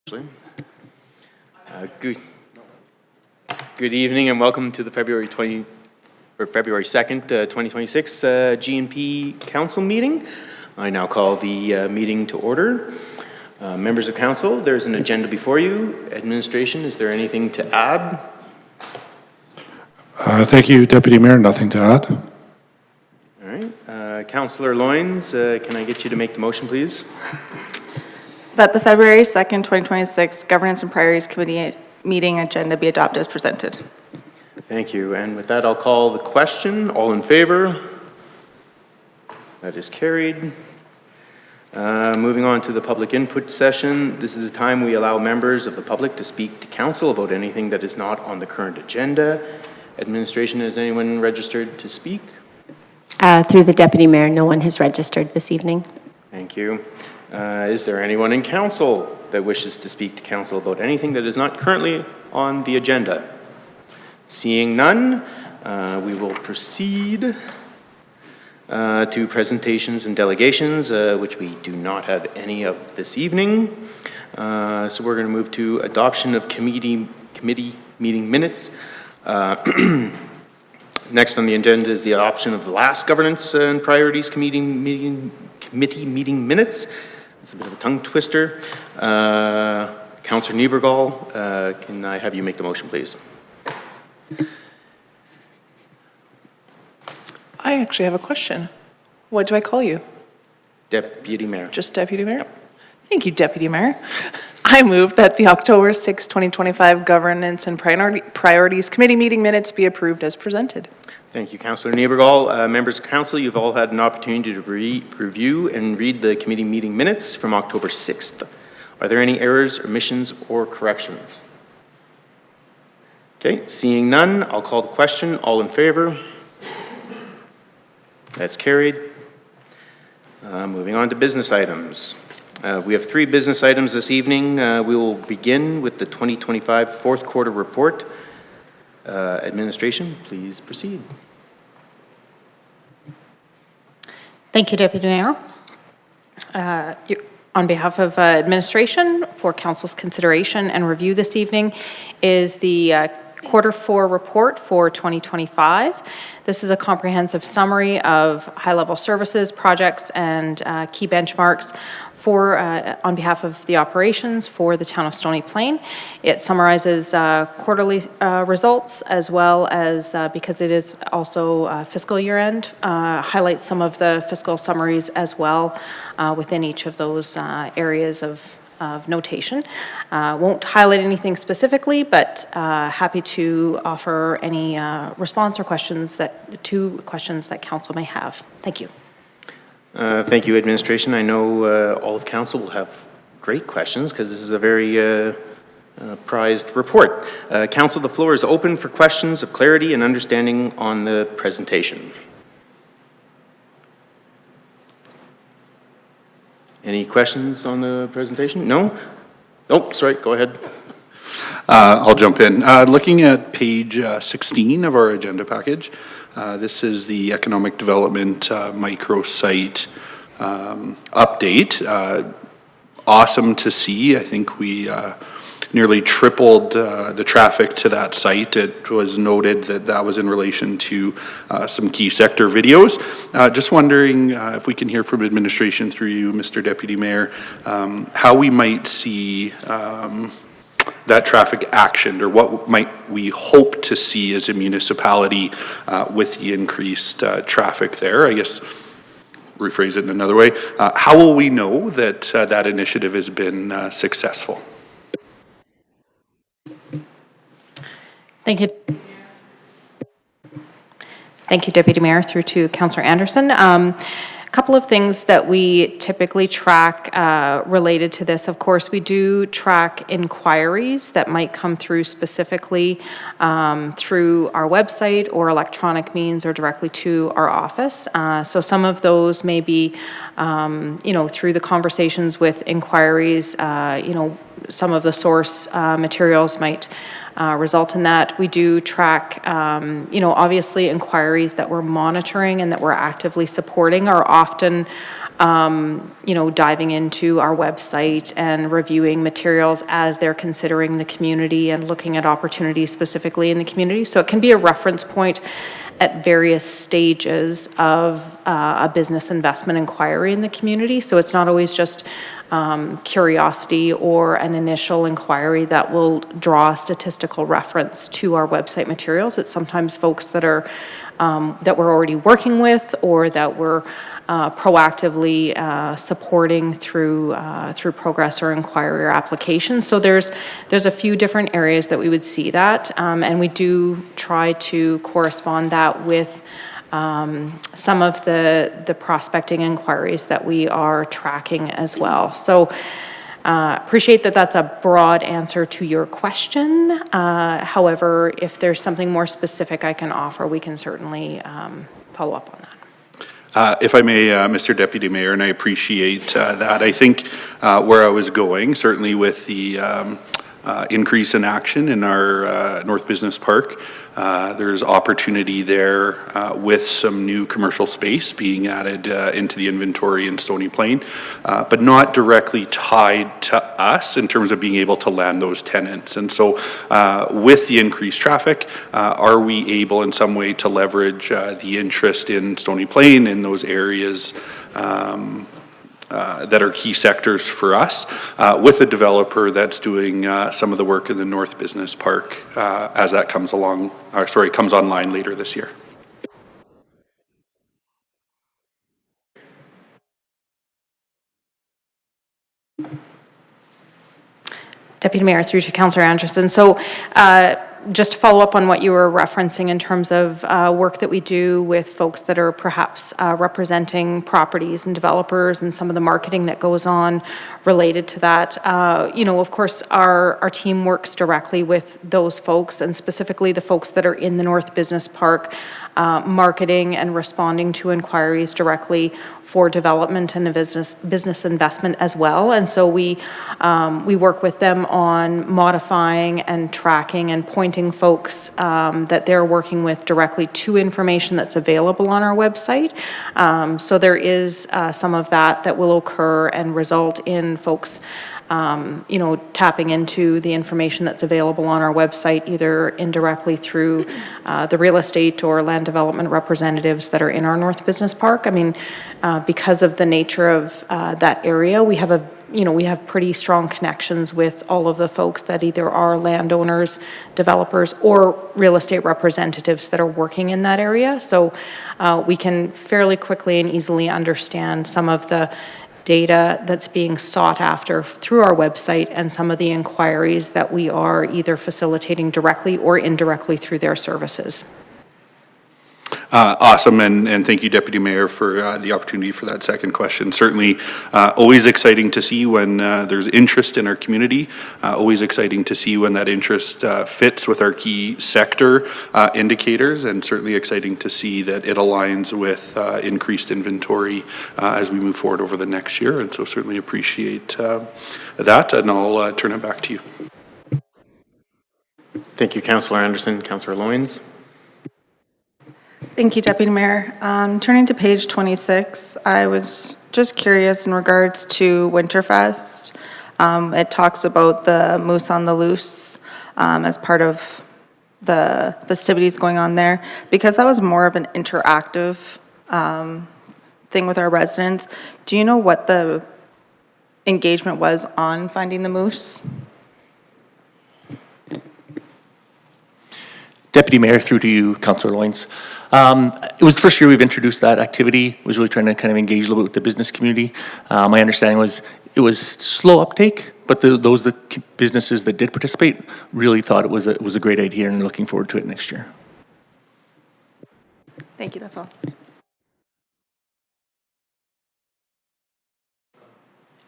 Good evening and welcome to the February 2nd, 2026 G&P Council meeting. I now call the meeting to order. Members of Council, there's an agenda before you. Administration, is there anything to add? Thank you, Deputy Mayor. Nothing to add. All right. Councillor Loynes, can I get you to make the motion, please? That the February 2nd, 2026 Governance and Priorities Committee meeting agenda be adopted as presented. Thank you. And with that, I'll call the question. All in favor? That is carried. Moving on to the public input session. This is the time we allow members of the public to speak to council about anything that is not on the current agenda. Administration, has anyone registered to speak? Through the Deputy Mayor, no one has registered this evening. Thank you. Is there anyone in council that wishes to speak to council about anything that is not currently on the agenda? Seeing none, we will proceed to presentations and delegations, which we do not have any of this evening. So we're going to move to adoption of committee meeting minutes. Next on the agenda is the adoption of the last Governance and Priorities Committee meeting minutes. It's a bit of a tongue twister. Councillor Niebergall, can I have you make the motion, please? I actually have a question. What do I call you? Deputy Mayor. Just Deputy Mayor? Thank you, Deputy Mayor. I move that the October 6, 2025 Governance and Priorities Committee meeting minutes be approved as presented. Thank you, Councillor Niebergall. Members of Council, you've all had an opportunity to review and read the committee meeting minutes from October 6th. Are there any errors, omissions, or corrections? Okay, seeing none, I'll call the question. All in favor? That's carried. Moving on to business items. We have 3 business items this evening. We will begin with the 2025 fourth quarter report. Administration, please proceed. Thank you, Deputy Mayor. On behalf of administration, for council's consideration and review this evening is the Quarter 4 report for 2025. This is a comprehensive summary of high-level services, projects, and key benchmarks for on behalf of the operations for the town of Stony Plain. It summarizes quarterly results, as well as, because it is also fiscal year end, highlights some of the fiscal summaries as well within each of those areas of notation. Won't highlight anything specifically, but happy to offer any response or questions to questions that council may have. Thank you. Thank you, administration. I know all of council will have great questions because this is a very prized report. Council, the floor is open for questions of clarity and understanding on the presentation. Any questions on the presentation? No? Oh, sorry, go ahead. I'll jump in. Looking at page 16 of our agenda package, this is the economic development microsite update. Awesome to see. I think we nearly tripled the traffic to that site. It was noted that that was in relation to some key sector videos. Just wondering if we can hear from administration through you, Mr. Deputy Mayor, how we might see that traffic actioned, or what might we hope to see as a municipality with the increased traffic there. I guess, rephrase it in another way, how will we know that that initiative has been successful? Thank you. Thank you, Deputy Mayor, through to Councillor Anderson. A couple of things that we typically track related to this. Of course, we do track inquiries that might come through specifically through our website or electronic means or directly to our office. So some of those may be, through the conversations with inquiries, some of the source materials might result in that. We do track, obviously inquiries that we're monitoring and that we're actively supporting are often diving into our website and reviewing materials as they're considering the community and looking at opportunities specifically in the community. So it can be a reference point at various stages of a business investment inquiry in the community. So it's not always just curiosity or an initial inquiry that will draw a statistical reference to our website materials. It's sometimes folks that are that we're already working with or that we're proactively supporting through progress or inquiry or application. So there's a few different areas that we would see that, and we do try to correspond that with some of the prospecting inquiries that we are tracking as well. So appreciate that that's a broad answer to your question. However, if there's something more specific I can offer, we can certainly follow up on that. If I may, Mr. Deputy Mayor, and I appreciate that. I think where I was going, certainly with the increase in action in our North Business Park, there's opportunity there with some new commercial space being added into the inventory in Stony Plain, but not directly tied to us in terms of being able to land those tenants. And so with the increased traffic, are we able in some way to leverage the interest in Stony Plain in those areas that are key sectors for us, with a developer that's doing some of the work in the North Business Park as that comes online later this year. Deputy Mayor, through to Councillor Anderson. So just to follow up on what you were referencing in terms of work that we do with folks that are perhaps representing properties and developers and some of the marketing that goes on related to that. Of course, our team works directly with those folks and specifically the folks that are in the North Business Park, marketing and responding to inquiries directly for development and a business investment as well. And so we work with them on modifying and tracking and pointing folks that they're working with directly to information that's available on our website. So there is some of that will occur and result in folks tapping into the information that's available on our website, either indirectly through the real estate or land development representatives that are in our North Business Park. I mean, because of the nature of that area, we have pretty strong connections with all of the folks that either are landowners, developers, or real estate representatives that are working in that area. So we can fairly quickly and easily understand some of the data that's being sought after through our website and some of the inquiries that we are either facilitating directly or indirectly through their services. Awesome, and thank you, Deputy Mayor, for the opportunity for that second question. Certainly always exciting to see when there's interest in our community, always exciting to see when that interest fits with our key sector indicators, and certainly exciting to see that it aligns with increased inventory as we move forward over the next year, and so certainly appreciate that, and I'll turn it back to you. Thank you, Councillor Anderson. Councillor Loynes. Thank you, Deputy Mayor. Turning to page 26, I was just curious in regards to Winterfest. It talks about the Moose on the Loose as part of the festivities going on there. Because that was more of an interactive thing with our residents, do you know what the engagement was on finding the moose? Deputy Mayor, through to you, Councillor Loynes. It was the first year we've introduced that activity. Was really trying to kind of engage a little bit with the business community. My understanding was it was slow uptake, but those businesses that did participate really thought it was a great idea and looking forward to it next year. Thank you, that's all.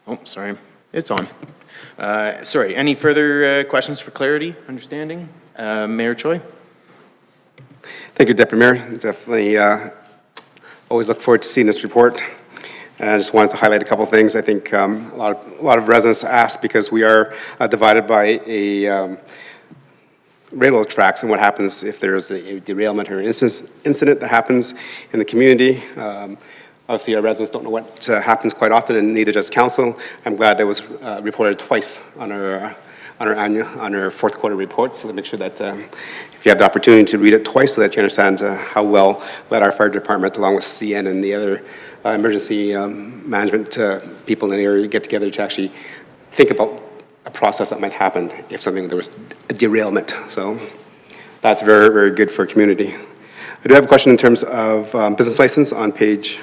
Oh, sorry, it's on. Sorry, any further questions for clarity, understanding? Mayor Choi? Thank you, Deputy Mayor. Definitely always look forward to seeing this report. I just wanted to highlight a couple of things. I think a lot of residents ask because we are divided by a railroad tracks, and what happens if there's a derailment or incident that happens in the community. Obviously, our residents don't know what happens quite often, and neither does council. I'm glad it was reported twice on our fourth quarter report, so to make sure that if you have the opportunity to read it twice so that you understand how well that our fire department, along with CN and the other emergency management people in the area, get together to actually think about a process that might happen if there was a derailment. So that's very, very good for community. I do have a question in terms of business license on page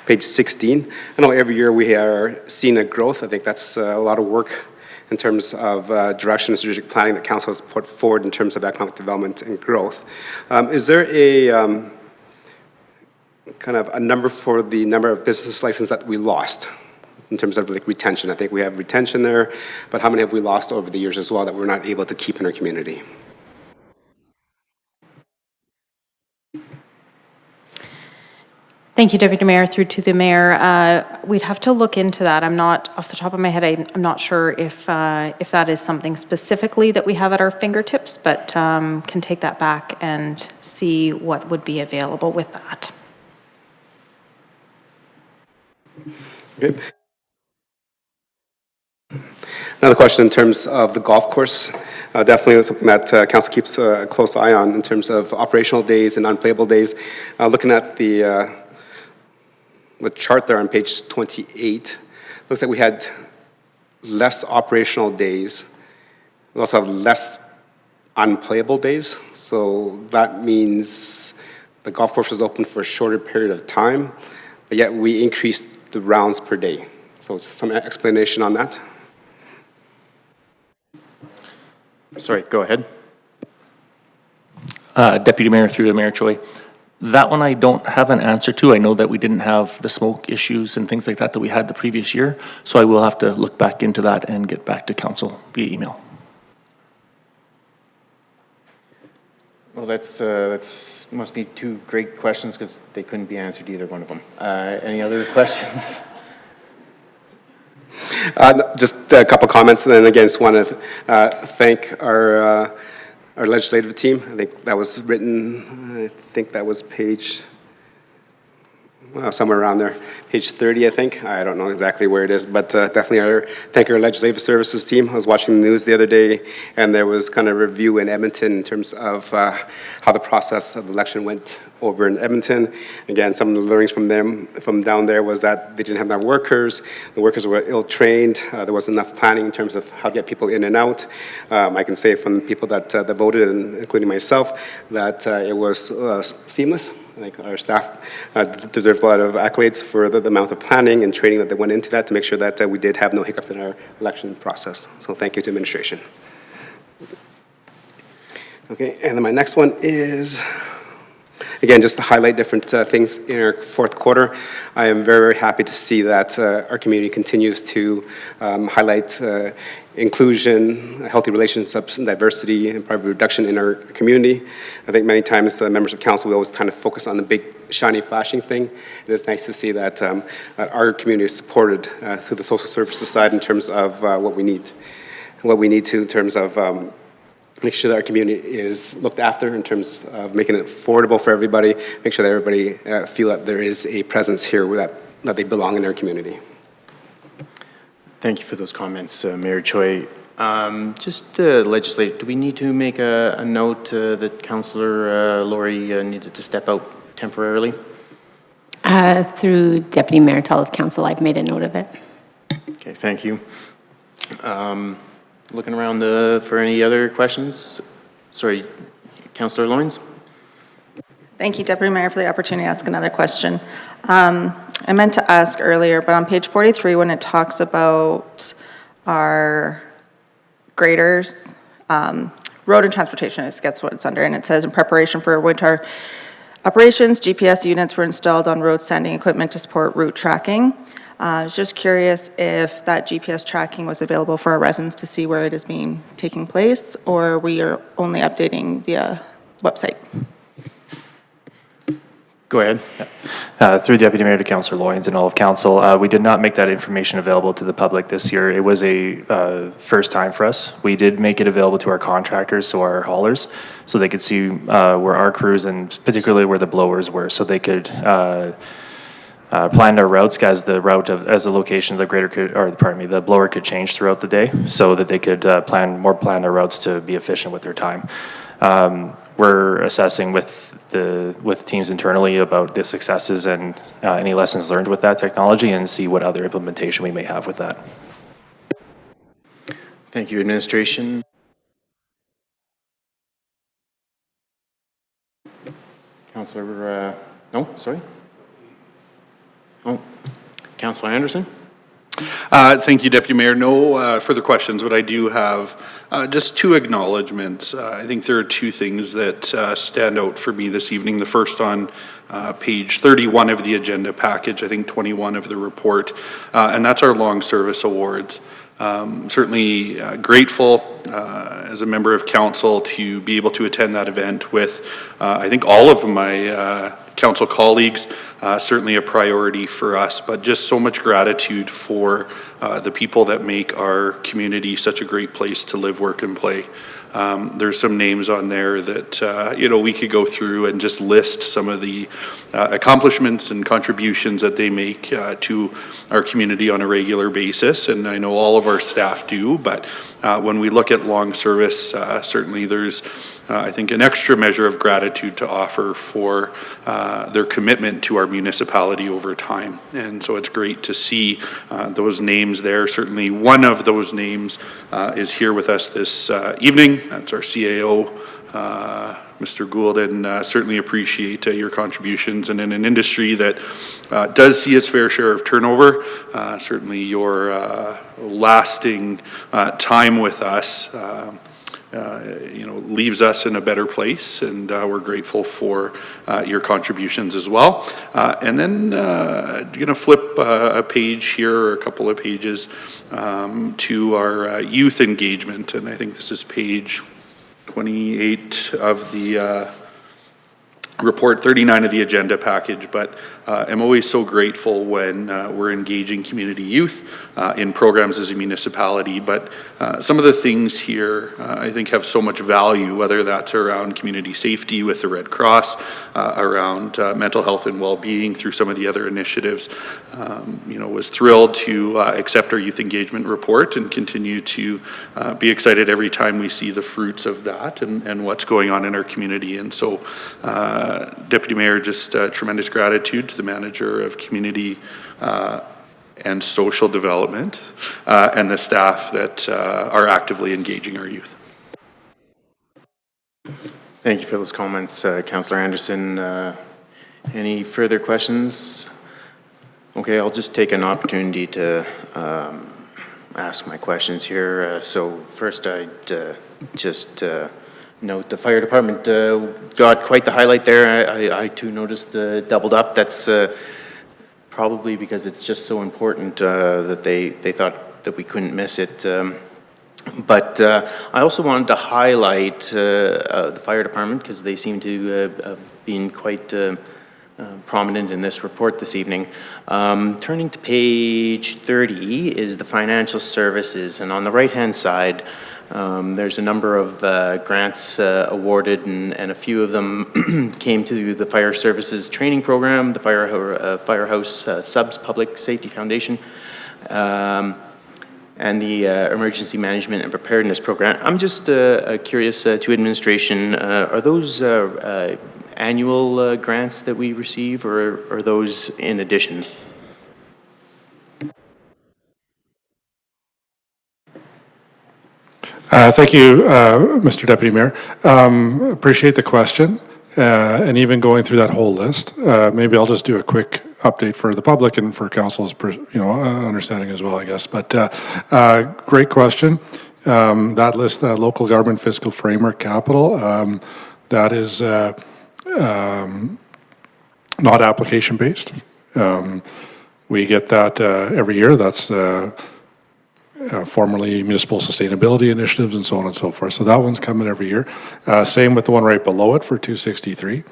16. I know every year we are seeing a growth. I think that's a lot of work in terms of direction and strategic planning that council has put forward in terms of economic development and growth. Is there a kind of a number for the number of business licenses that we lost in terms of like retention? I think we have retention there, but how many have we lost over the years as well that we're not able to keep in our community? Thank you, Deputy Mayor. Through to the Mayor. We'd have to look into that. I'm not, off the top of my head, I'm not sure if that is something specifically that we have at our fingertips, but can take that back and see what would be available with that. Okay. Another question in terms of the golf course. Definitely that's something that council keeps a close eye on in terms of operational days and unplayable days. Looking at the chart there on page 28, looks like we had less operational days. We also have less unplayable days. So that means the golf course was open for a shorter period of time, but yet we increased the rounds per day. So some explanation on that? Sorry, go ahead. Deputy Mayor, through the Mayor Choi. That one I don't have an answer to. I know that we didn't have the smoke issues and things like that we had the previous year, so I will have to look back into that and get back to council via email. Well, that's must be two great questions because they couldn't be answered, either one of them. Any other questions? Just a couple comments, and then again, just want to thank our legislative team. I think that was written, I think that was page, well, somewhere around there, page 30, I think. I don't know exactly where it is, but definitely thank our legislative services team. I was watching the news the other day, and there was kind of a review in Edmonton in terms of how the process of the election went over in Edmonton. Again, some of the learnings from down there was that they didn't have enough workers. The workers were ill-trained. There wasn't enough planning in terms of how to get people in and out. I can say from the people that voted, including myself, that it was seamless. I think our staff deserved a lot of accolades for the amount of planning and training that they went into that to make sure that we did have no hiccups in our election process. So thank you to administration. Okay, and then my next one is, again, just to highlight different things in our fourth quarter. I am very, very happy to see that our community continues to highlight inclusion, healthy relationships, and diversity, and poverty reduction in our community. I think many times members of council, we always kind of focus on the big, shiny, flashing thing. It is nice to see that our community is supported through the social services side in terms of what we need to in terms of make sure that our community is looked after in terms of making it affordable for everybody, make sure that everybody feel that there is a presence here that they belong in our community. Thank you for those comments, Mayor Choi. Just legislative, do we need to make a note that Councillor Laurie needed to step out temporarily? Through Deputy Mayor Tull of Council, I've made a note of it. Okay, thank you. Looking around for any other questions? Sorry, Councillor Loynes? Thank you, Deputy Mayor, for the opportunity to ask another question. I meant to ask earlier, but on page 43, when it talks about our graders, road and transportation, I guess what it's under, and it says in preparation for winter operations, GPS units were installed on road sanding equipment to support route tracking. I was just curious if that GPS tracking was available for our residents to see where it is taking place, or we are only updating the website. Go ahead. Through Deputy Mayor to Councillor Loyens and all of council, we did not make that information available to the public this year. It was a first time for us. We did make it available to our contractors, so our haulers, so they could see where our crews and particularly where the blowers were, so they could plan their routes as the location of the the blower could change throughout the day, so that they could plan their routes to be efficient with their time. We're assessing with teams internally about the successes and any lessons learned with that technology, and see what other implementation we may have with that. Thank you, administration. Councillor, no, sorry. Oh, Councillor Anderson? Thank you, Deputy Mayor. No further questions, but I do have just two acknowledgements. I think there are two things that stand out for me this evening. The first on page 31 of the agenda package, I think 21 of the report, and that's our long service awards. Certainly grateful as a member of council to be able to attend that event with, I think, all of my council colleagues. Certainly a priority for us, but just so much gratitude for the people that make our community such a great place to live, work, and play. There's some names on there that, we could go through and just list some of the accomplishments and contributions that they make to our community on a regular basis. And I know all of our staff do, but when we look at long service, certainly there's, I think, an extra measure of gratitude to offer for their commitment to our municipality over time. And so it's great to see those names there. Certainly one of those names is here with us this evening. That's our CAO, Mr. Gould, and certainly appreciate your contributions. And in an industry that does see its fair share of turnover, certainly your lasting time with us leaves us in a better place, and we're grateful for your contributions as well. And then going to flip a page here, or a couple of pages, to our youth engagement, and I think this is page 28 of the report, 39 of the agenda package, but I'm always so grateful when we're engaging community youth in programs as a municipality. But some of the things here I think have so much value, whether that's around community safety with the Red Cross, around mental health and well-being through some of the other initiatives. Was thrilled to accept our youth engagement report and continue to be excited every time we see the fruits of that and what's going on in our community. And so Deputy Mayor, just tremendous gratitude to the Manager of Community and Social Development and the staff that are actively engaging our youth. Thank you for those comments, Councillor Anderson. Any further questions? Okay, I'll just take an opportunity to ask my questions here. So first, I'd just note the fire department got quite the highlight there. I too noticed doubled up. That's probably because it's just so important that they thought that we couldn't miss it. But I also wanted to highlight the fire department because they seem to have been quite prominent in this report this evening. Turning to page 30 is the financial services, and on the right-hand side, there's a number of grants awarded, and a few of them came to the Fire Services Training Program, the Firehouse Subs Public Safety Foundation, and the Emergency Management and Preparedness Program. I'm just curious to administration, are those annual grants that we receive, or are those in addition? Thank you, Mr. Deputy Mayor. Appreciate the question, and even going through that whole list. Maybe I'll just do a quick update for the public and for council's, understanding as well, I guess. But great question. That list, local government fiscal framework capital, that is not application based. We get that every year. That's formerly municipal sustainability initiatives and so on and so forth. So that one's coming every year. Same with the one right below it for 263.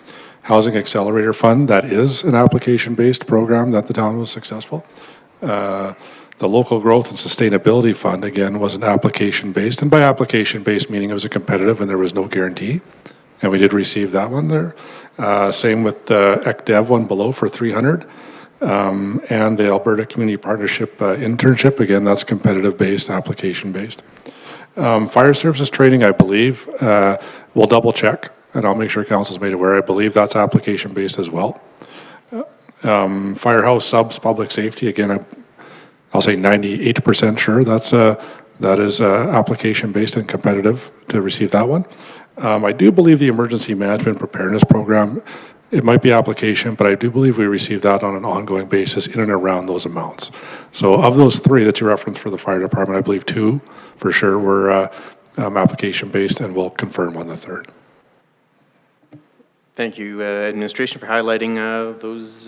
Housing Accelerator Fund, that is an application-based program that the town was successful. The Local Growth and Sustainability Fund, again, was an application-based, and by application-based meaning it was a competitive and there was no guarantee. And we did receive that one there. Same with the ECDEV one below for 300. And the Alberta Community Partnership internship, again, that's competitive-based, application-based. Fire services training, I believe, we'll double check, and I'll make sure council's made aware. I believe that's application-based as well. Firehouse subs, public safety, again, I'll say 98% sure that is application-based and competitive to receive that one. I do believe the Emergency Management Preparedness Program, it might be application, but I do believe we receive that on an ongoing basis in and around those amounts. So of those three that you referenced for the fire department, I believe two for sure were application-based, and we'll confirm on the third. Thank you, administration, for highlighting those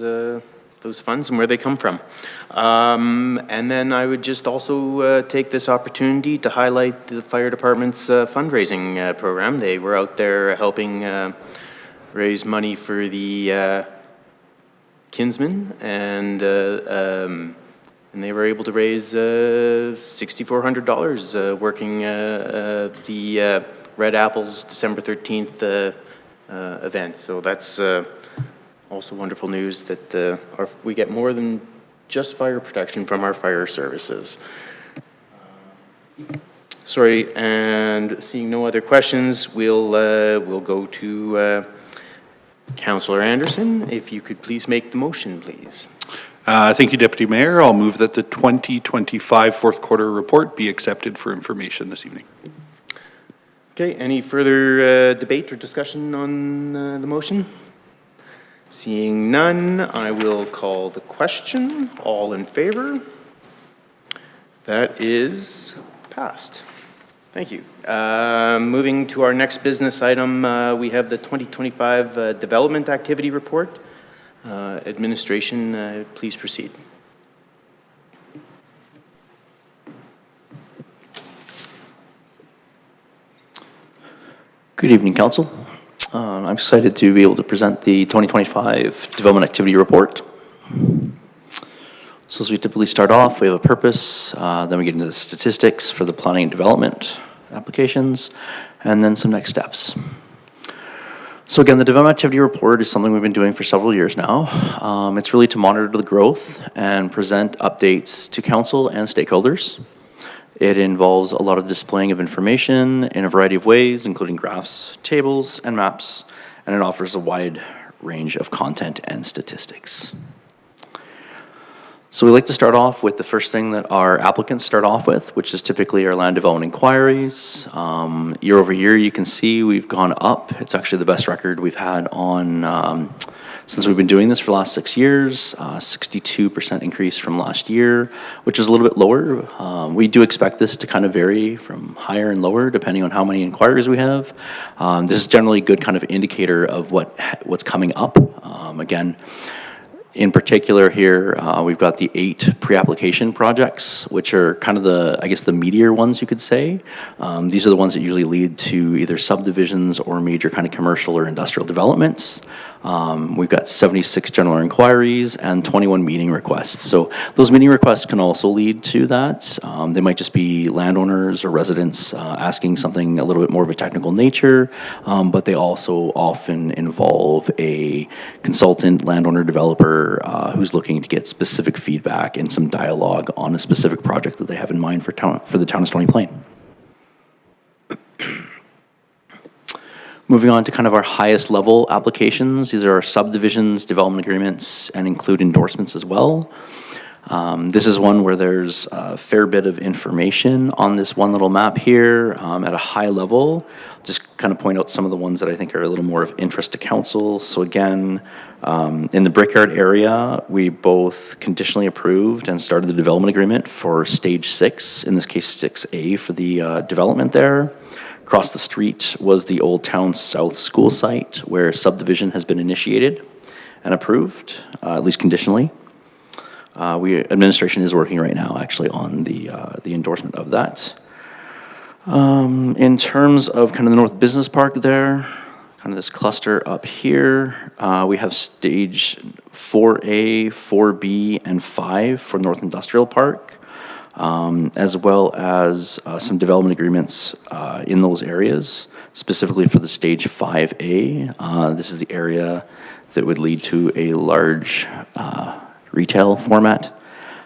funds and where they come from. And then I would just also take this opportunity to highlight the fire department's fundraising program. They were out there helping raise money for the Kinsmen, and they were able to raise $6,400 working the Red Apples December 13th event. So that's also wonderful news that we get more than just fire protection from our fire services. Sorry, and seeing no other questions, we'll go to Councillor Anderson. If you could please make the motion, please. Thank you, Deputy Mayor. I'll move that the 2025 fourth quarter report be accepted for information this evening. Okay, any further debate or discussion on the motion? Seeing none, I will call the question. All in favor? That is passed. Thank you. Moving to our next business item, we have the 2025 Development Activity Report. Administration, please proceed. Good evening, Council. I'm excited to be able to present the 2025 Development Activity Report. So as we typically start off, we have a purpose, then we get into the statistics for the planning and development applications, and then some next steps. So again, the Development Activity Report is something we've been doing for several years now. It's really to monitor the growth and present updates to Council and stakeholders. It involves a lot of displaying of information in a variety of ways, including graphs, tables, and maps, and it offers a wide range of content and statistics. So we like to start off with the first thing that our applicants start off with, which is typically our land development inquiries. Year over year, you can see we've gone up. It's actually the best record we've had on since we've been doing this for the last 6 years, 62% increase from last year, which is a little bit lower. We do expect this to kind of vary from higher and lower depending on how many inquiries we have. This is generally a good kind of indicator of what's coming up. Again, in particular here, we've got the 8 pre-application projects, which are kind of the, I guess, the meatier ones, you could say. These are the ones that usually lead to either subdivisions or major kind of commercial or industrial developments. We've got 76 general inquiries and 21 meeting requests. So those meeting requests can also lead to that. They might just be landowners or residents asking something a little bit more of a technical nature, but they also often involve a consultant, landowner, developer who's looking to get specific feedback and some dialogue on a specific project that they have in mind for the town of Stony Plain. Moving on to kind of our highest level applications. These are our subdivisions, development agreements, and include endorsements as well. This is one where there's a fair bit of information on this one little map here at a high level. Just kind of point out some of the ones that I think are a little more of interest to council. So again, in the Brickyard area, we both conditionally approved and started the development agreement for stage 6, in this case 6A for the development there. Across the street was the Old Town South School site where subdivision has been initiated and approved, at least conditionally. Administration is working right now, actually, on the endorsement of that. In terms of kind of the North Business Park there, kind of this cluster up here, we have stage 4A, 4B, and 5 for North Industrial Park, as well as some development agreements in those areas, specifically for the stage 5A. This is the area that would lead to a large retail format,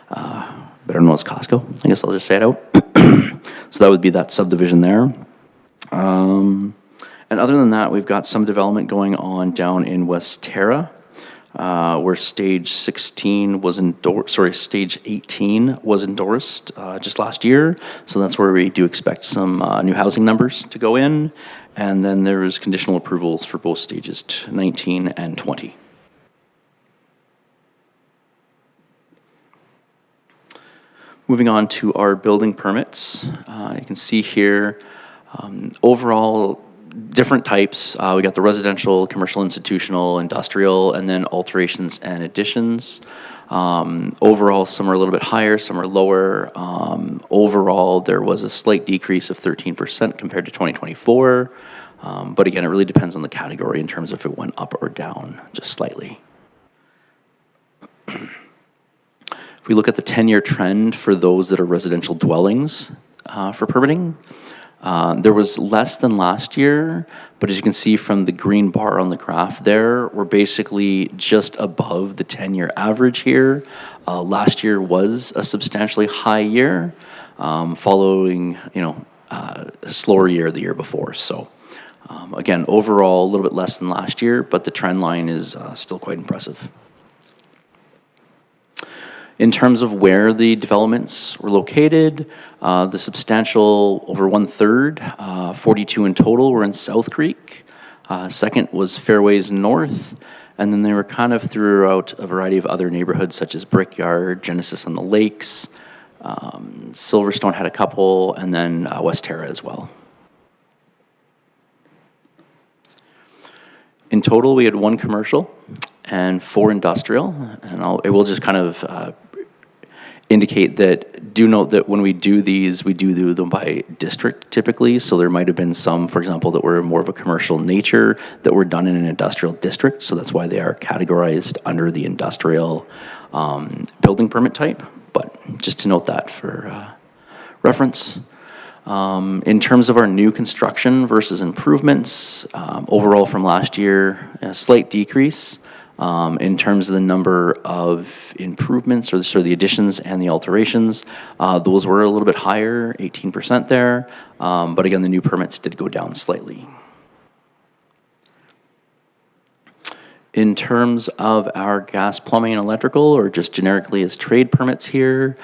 better known as Costco. I guess I'll just say it out. So that would be that subdivision there. And other than that, we've got some development going on down in West Terra, where stage 16 was stage 18 was endorsed just last year. So that's where we do expect some new housing numbers to go in. And then there's conditional approvals for both stages 19 and 20. Moving on to our building permits. You can see here, overall, different types. We got the residential, commercial, institutional, industrial, and then alterations and additions. Overall, some are a little bit higher, some are lower. Overall, there was a slight decrease of 13% compared to 2024. But again, it really depends on the category in terms of if it went up or down, just slightly. If we look at the 10-year trend for those that are residential dwellings for permitting, there was less than last year, but as you can see from the green bar on the graph there, we're basically just above the 10-year average here. Last year was a substantially high year, following a slower year the year before. So again, overall, a little bit less than last year, but the trend line is still quite impressive. In terms of where the developments were located, the substantial over 1/3, 42 in total, were in South Creek. Second was Fairways North, and then they were kind of throughout a variety of other neighborhoods such as Brickyard, Genesis on the Lakes, Silverstone had a couple, and then West Terra as well. In total, we had 1 commercial and 4 industrial, and I will just kind of indicate that, do note that when we do these, we do them by district typically, so there might have been some, for example, that were more of a commercial nature that were done in an industrial district, so that's why they are categorized under the industrial building permit type, but just to note that for reference. In terms of our new construction versus improvements, overall from last year, a slight decrease. In terms of the number of improvements or the additions and the alterations, those were a little bit higher, 18% there, but again, the new permits did go down slightly. In terms of our gas, plumbing, and electrical, or just generically as trade permits here,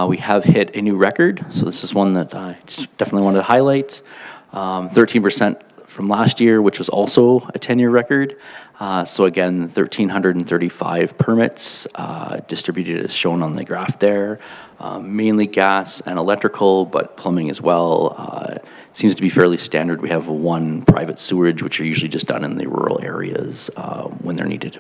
we have hit a new record, so this is one that I just definitely wanted to highlight. 13% from last year, which was also a 10-year record. So again, 1,335 permits distributed as shown on the graph there. Mainly gas and electrical, but plumbing as well. Seems to be fairly standard. We have 1 private sewerage, which are usually just done in the rural areas when they're needed.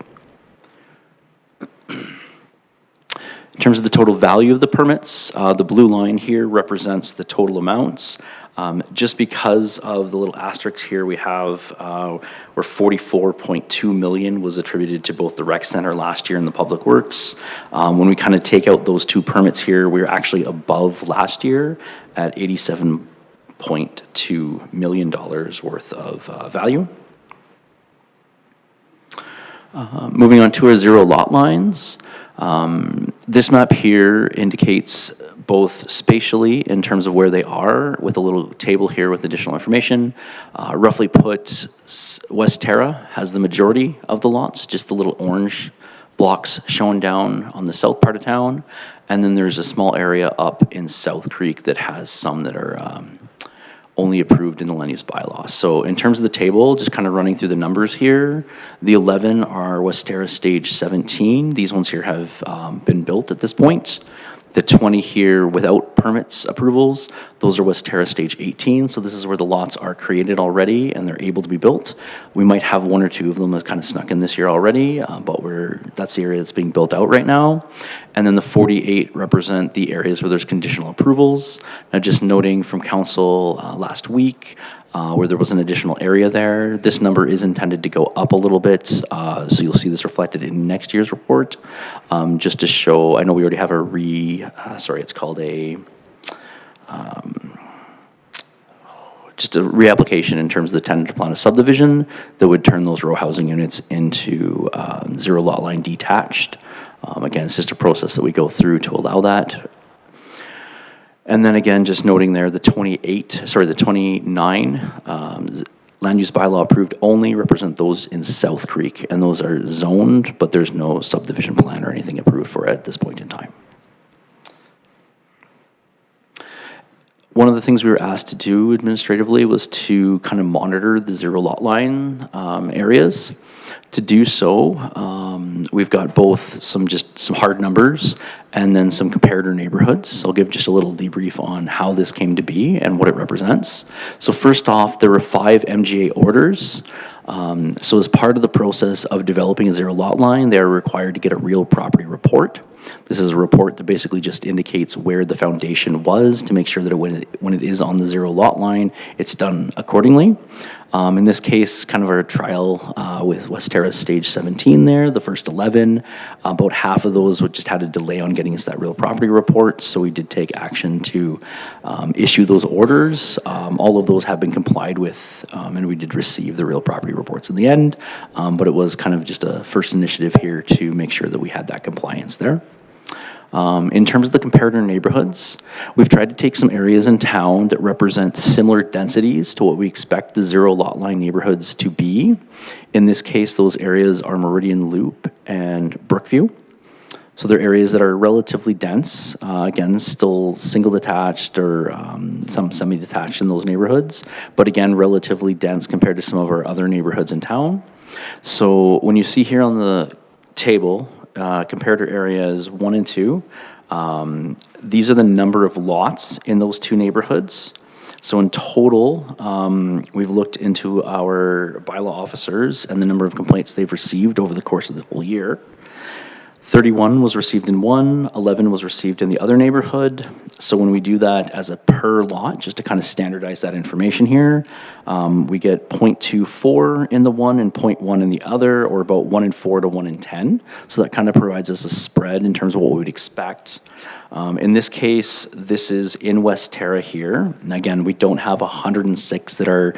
In terms of the total value of the permits, the blue line here represents the total amounts. Just because of the little asterisks here we have, where 44.2 million was attributed to both the rec center last year and the public works. When we kind of take out those 2 permits here, we're actually above last year at $87.2 million worth of value. Moving on to our 0 lot lines. This map here indicates both spatially in terms of where they are, with a little table here with additional information. Roughly put, West Terra has the majority of the lots, just the little orange blocks shown down on the south part of town. And then there's a small area up in South Creek that has some that are only approved in the land use bylaw. So in terms of the table, just kind of running through the numbers here, the 11 are West Terra stage 17. These ones here have been built at this point. The 20 here without permits approvals, those are West Terra Stage 18, so this is where the lots are created already and they're able to be built. We might have one or two of them that's kind of snuck in this year already, but that's the area that's being built out right now. And then the 48 represent the areas where there's conditional approvals. Now, just noting from council last week, where there was an additional area there. This number is intended to go up a little bit, so you'll see this reflected in next year's report, just to show, I know we already have it's called just a reapplication in terms of the tentative plan of subdivision that would turn those row housing units into zero lot line detached. Again, it's just a process that we go through to allow that. And then again, just noting there, the 29 land use bylaw approved only represent those in South Creek, and those are zoned, but there's no subdivision plan or anything approved for it at this point in time. One of the things we were asked to do administratively was to kind of monitor the zero lot line areas. To do so, we've got both some hard numbers and then some comparator neighborhoods. I'll give just a little debrief on how this came to be and what it represents. So first off, there were 5 MGA orders. So as part of the process of developing a zero lot line, they are required to get a real property report. This is a report that basically just indicates where the foundation was to make sure that when it is on the zero lot line, it's done accordingly. In this case, kind of our trial with West Terra Stage 17 there, the first 11, about half of those just had a delay on getting us that real property report, so we did take action to issue those orders. All of those have been complied with, and we did receive the real property reports in the end, but it was kind of just a first initiative here to make sure that we had that compliance there. In terms of the comparator neighborhoods, we've tried to take some areas in town that represent similar densities to what we expect the zero lot line neighborhoods to be. In this case, those areas are Meridian Loop and Brookview. So they're areas that are relatively dense, again, still single detached or some semi-detached in those neighborhoods, but again, relatively dense compared to some of our other neighborhoods in town. So when you see here on the table, comparator areas 1 and 2. These are the number of lots in those 2 neighborhoods. So in total, we've looked into our bylaw officers and the number of complaints they've received over the course of the whole year. 31 was received in one, 11 was received in the other neighborhood. So when we do that as a per lot, just to kind of standardize that information here, we get 0.24 in the one and 0.1 in the other, or about 1 in 4 to 1 in 10. So that kind of provides us a spread in terms of what we would expect. In this case, this is in West Terra here. And again, we don't have 106 that are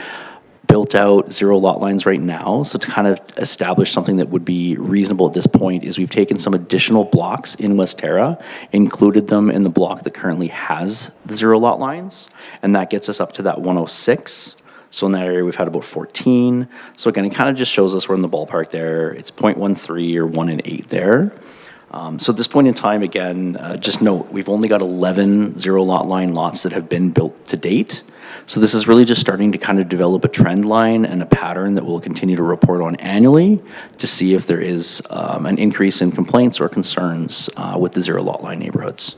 built out zero lot lines right now. So to kind of establish something that would be reasonable at this point is we've taken some additional blocks in West Terra, included them in the block that currently has the zero lot lines, and that gets us up to that 106. So in that area, we've had about 14. So again, it kind of just shows us we're in the ballpark there. It's 0.13 or 1 in 8 there. So at this point in time, again, just note, we've only got 11 zero lot line lots that have been built to date. So this is really just starting to kind of develop a trend line and a pattern that we'll continue to report on annually to see if there is an increase in complaints or concerns with the zero lot line neighborhoods.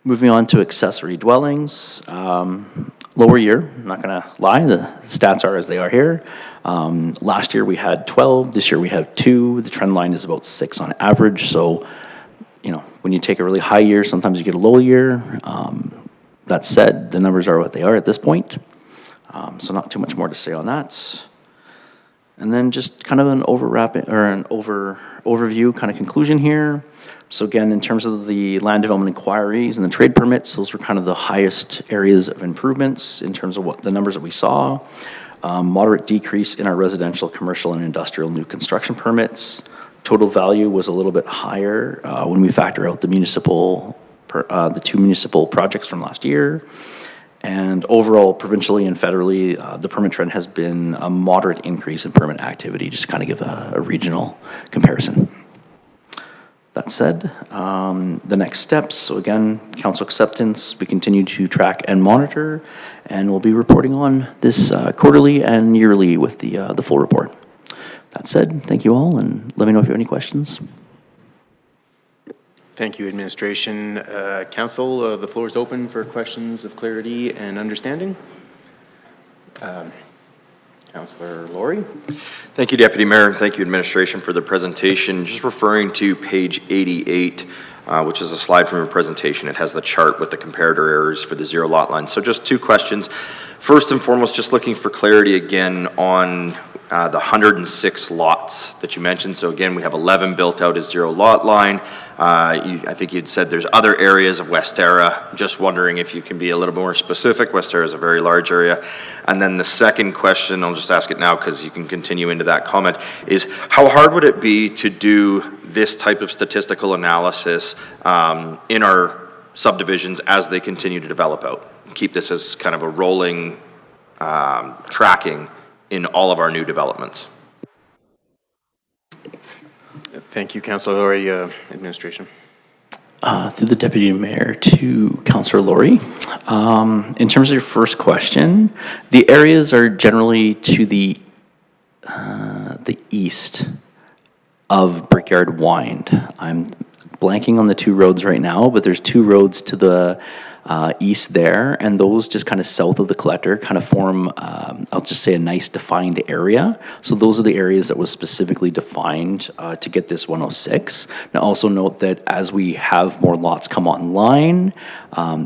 Moving on to accessory dwellings. Lower year, I'm not gonna lie, the stats are as they are here. Last year we had 12, this year we have 2. The trend line is about 6 on average, so you know, when you take a really high year, sometimes you get a low year. That said, the numbers are what they are at this point. So not too much more to say on that. And then just kind of an overview kind of conclusion here. So again, in terms of the land development inquiries and the trade permits, those were kind of the highest areas of improvements in terms of what the numbers that we saw. Moderate decrease in our residential, commercial, and industrial new construction permits. Total value was a little bit higher when we factor out the the 2 municipal projects from last year. And overall, provincially and federally, the permit trend has been a moderate increase in permit activity, just to kind of give a regional comparison. That said, the next steps, so again, council acceptance, we continue to track and monitor, and we'll be reporting on this quarterly and yearly with the full report. That said, thank you all, and let me know if you have any questions. Thank you, Administration. Council, the floor is open for questions of clarity and understanding. Councillor Laurie. Thank you, Deputy Mayor, and thank you, Administration, for the presentation. Just referring to page 88, which is a slide from your presentation. It has the chart with the comparator errors for the zero lot line. So just two questions. First and foremost, just looking for clarity again on the 106 lots that you mentioned. So again, we have 11 built out as zero lot line. I think you'd said there's other areas of Westera. Just wondering if you can be a little more specific. Westera is a very large area. And then the second question, I'll just ask it now because you can continue into that comment, is how hard would it be to do this type of statistical analysis in our subdivisions as they continue to develop out? Keep this as kind of a rolling tracking in all of our new developments. Thank you, Councillor Laurie. Administration. Through the Deputy Mayor to Councillor Laurie. In terms of your first question, the areas are generally to the east of Brickyard Wind. I'm blanking on the two roads right now, but there's two roads to the east there, and those just kind of south of the collector kind of form, I'll just say, a nice defined area. So those are the areas that was specifically defined to get this 106. Now also note that as we have more lots come online,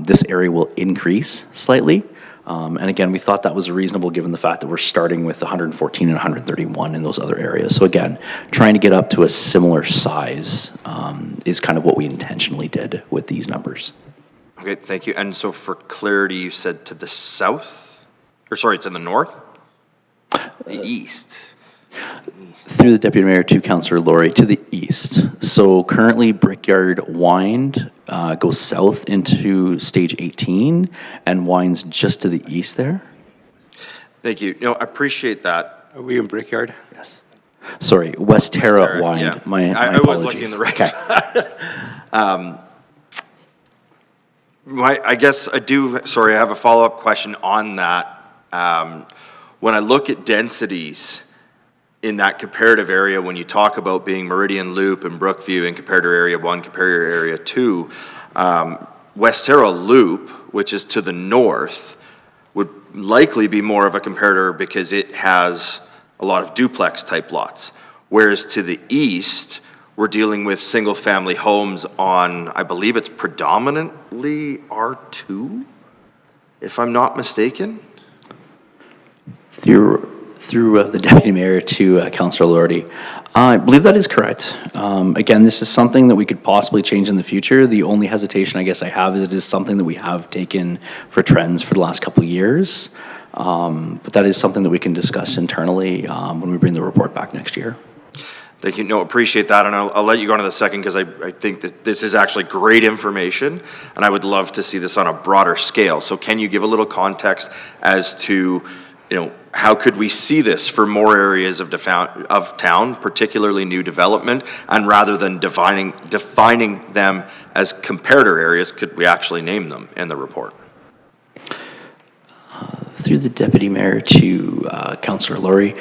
this area will increase slightly. And again, we thought that was reasonable given the fact that we're starting with 114 and 131 in those other areas. So again, trying to get up to a similar size is kind of what we intentionally did with these numbers. Okay, thank you. And so for clarity, you said to the south? Or sorry, it's in the north? The east. Through the Deputy Mayor to Councillor Laurie, to the east. So currently Brickyard Wind goes south into stage 18 and winds just to the east there. Thank you. No, I appreciate that. Are we in Brickyard? Yes. Sorry, Westera Wind. Yeah. My I apologies. was looking in the right. Okay. I guess I do, sorry, I have a follow-up question on that. When I look at densities in that comparative area, when you talk about being Meridian Loop and Brookview in comparator area 1, comparator area 2, Westera Loop, which is to the north, would likely be more of a comparator because it has a lot of duplex type lots. Whereas to the east, we're dealing with single-family homes on, I believe it's predominantly R2, if I'm not mistaken. Through the Deputy Mayor to Councillor Laurie. I believe that is correct. Again, this is something that we could possibly change in the future. The only hesitation I guess I have is it is something that we have taken for trends for the last couple of years. But that is something that we can discuss internally when we bring the report back next year. Thank you. No, appreciate that. And I'll let you go on to the second because I think that this is actually great information and I would love to see this on a broader scale. So can you give a little context as to, how could we see this for more areas of town, particularly new development, and rather than defining them as comparator areas, could we actually name them in the report? Through the Deputy Mayor to Councillor Laurie.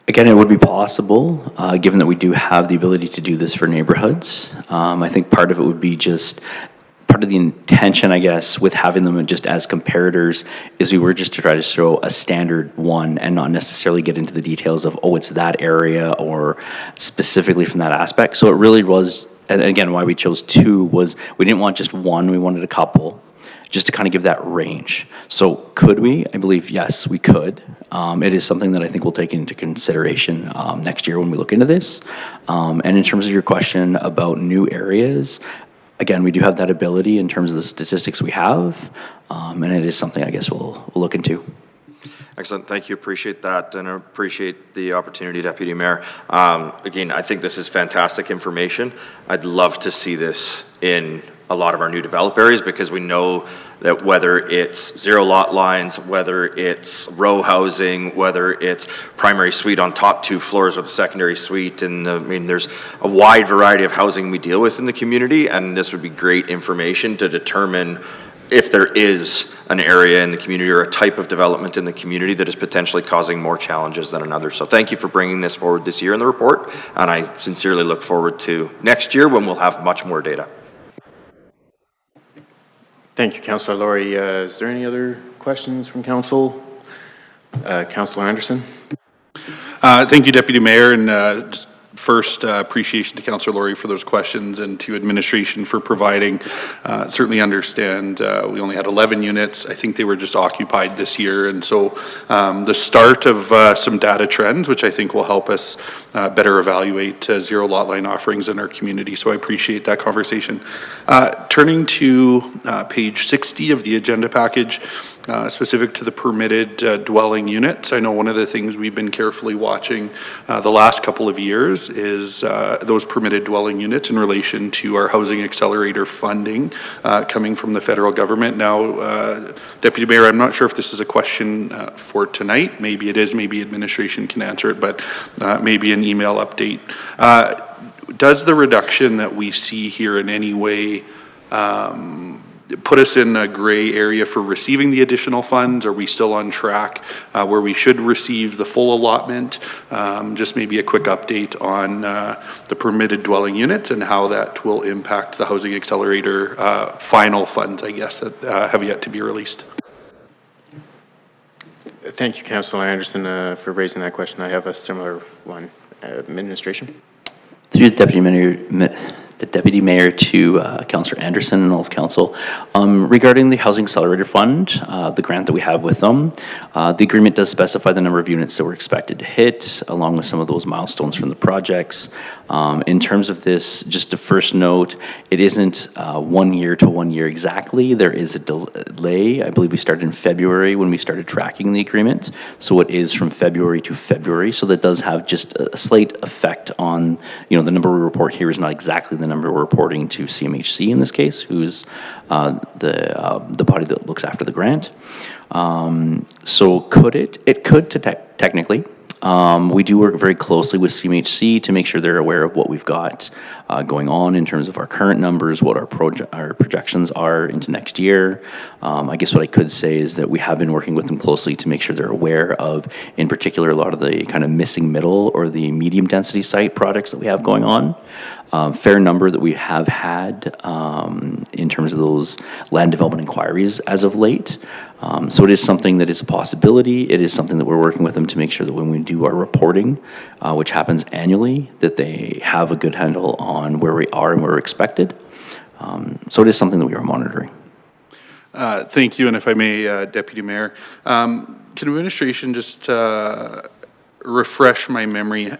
Again, it would be possible, given that we do have the ability to do this for neighborhoods. I think part of it would be just, part of the intention, I guess, with having them just as comparators is we were just to try to show a standard one and not necessarily get into the details of, oh, it's that area or specifically from that aspect. So it really was, and again, why we chose two was we didn't want just one, we wanted a couple, just to kind of give that range. So could we? I believe, yes, we could. It is something that I think we'll take into consideration next year when we look into this. And in terms of your question about new areas, again, we do have that ability in terms of the statistics we have, and it is something I guess we'll look into. Excellent. Thank you. Appreciate that, and I appreciate the opportunity, Deputy Mayor. Again, I think this is fantastic information. I'd love to see this in a lot of our new developed areas because we know that whether it's zero lot lines, whether it's row housing, whether it's primary suite on top 2 floors with a secondary suite, and there's a wide variety of housing we deal with in the community, and this would be great information to determine if there is an area in the community or a type of development in the community that is potentially causing more challenges than another. So thank you for bringing this forward this year in the report, and I sincerely look forward to next year when we'll have much more data. Thank you, Councillor Laurie. Is there any other questions from council? Councillor Anderson? Thank you, Deputy Mayor, and just first, appreciation to Councillor Laurie for those questions and to administration for providing. Certainly understand we only had 11 units. I think they were just occupied this year, and so the start of some data trends, which I think will help us better evaluate zero lot line offerings in our community. So I appreciate that conversation. Turning to page 60 of the agenda package, specific to the permitted dwelling units. I know one of the things we've been carefully watching the last couple of years is those permitted dwelling units in relation to our Housing Accelerator funding coming from the federal government. Now, Deputy Mayor, I'm not sure if this is a question for tonight. Maybe it is, maybe administration can answer it, but maybe an email update. Does the reduction that we see here in any way put us in a gray area for receiving the additional funds? Are we still on track where we should receive the full allotment? Just maybe a quick update on the permitted dwelling units and how that will impact the Housing Accelerator final funds, I guess, that have yet to be released. Thank you, Councillor Anderson, for raising that question. I have a similar one. Administration? Through the Deputy Mayor to Councillor Anderson and all of Council. Regarding the Housing Accelerator Fund, the grant that we have with them, the agreement does specify the number of units that we're expected to hit, along with some of those milestones from the projects. In terms of this, just to first note, it isn't 1 year to 1 year exactly. There is a delay. I believe we started in February when we started tracking the agreement. So it is from February to February. So that does have just a slight effect on, the number we report here is not exactly the number we're reporting to CMHC in this case, who's the body that looks after the grant. So could it? It could technically. We do work very closely with CMHC to make sure they're aware of what we've got going on in terms of our current numbers, what our projections are into next year. I guess what I could say is that we have been working with them closely to make sure they're aware of, in particular, a lot of the kind of missing middle or the medium density site projects that we have going on. Fair number that we have had in terms of those land development inquiries as of late. So it is something that is a possibility. It is something that we're working with them to make sure that when we do our reporting, which happens annually, that they have a good handle on where we are and where we're expected. So it is something that we are monitoring. Thank you, and if I may, Deputy Mayor, can administration just refresh my memory?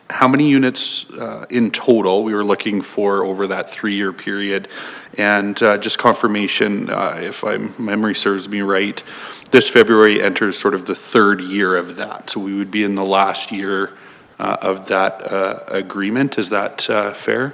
How many units in total we were looking for over that 3-year period? And just confirmation, if my memory serves me right, this February enters sort of the 3rd year of that. So we would be in the last year of that agreement. Is that fair?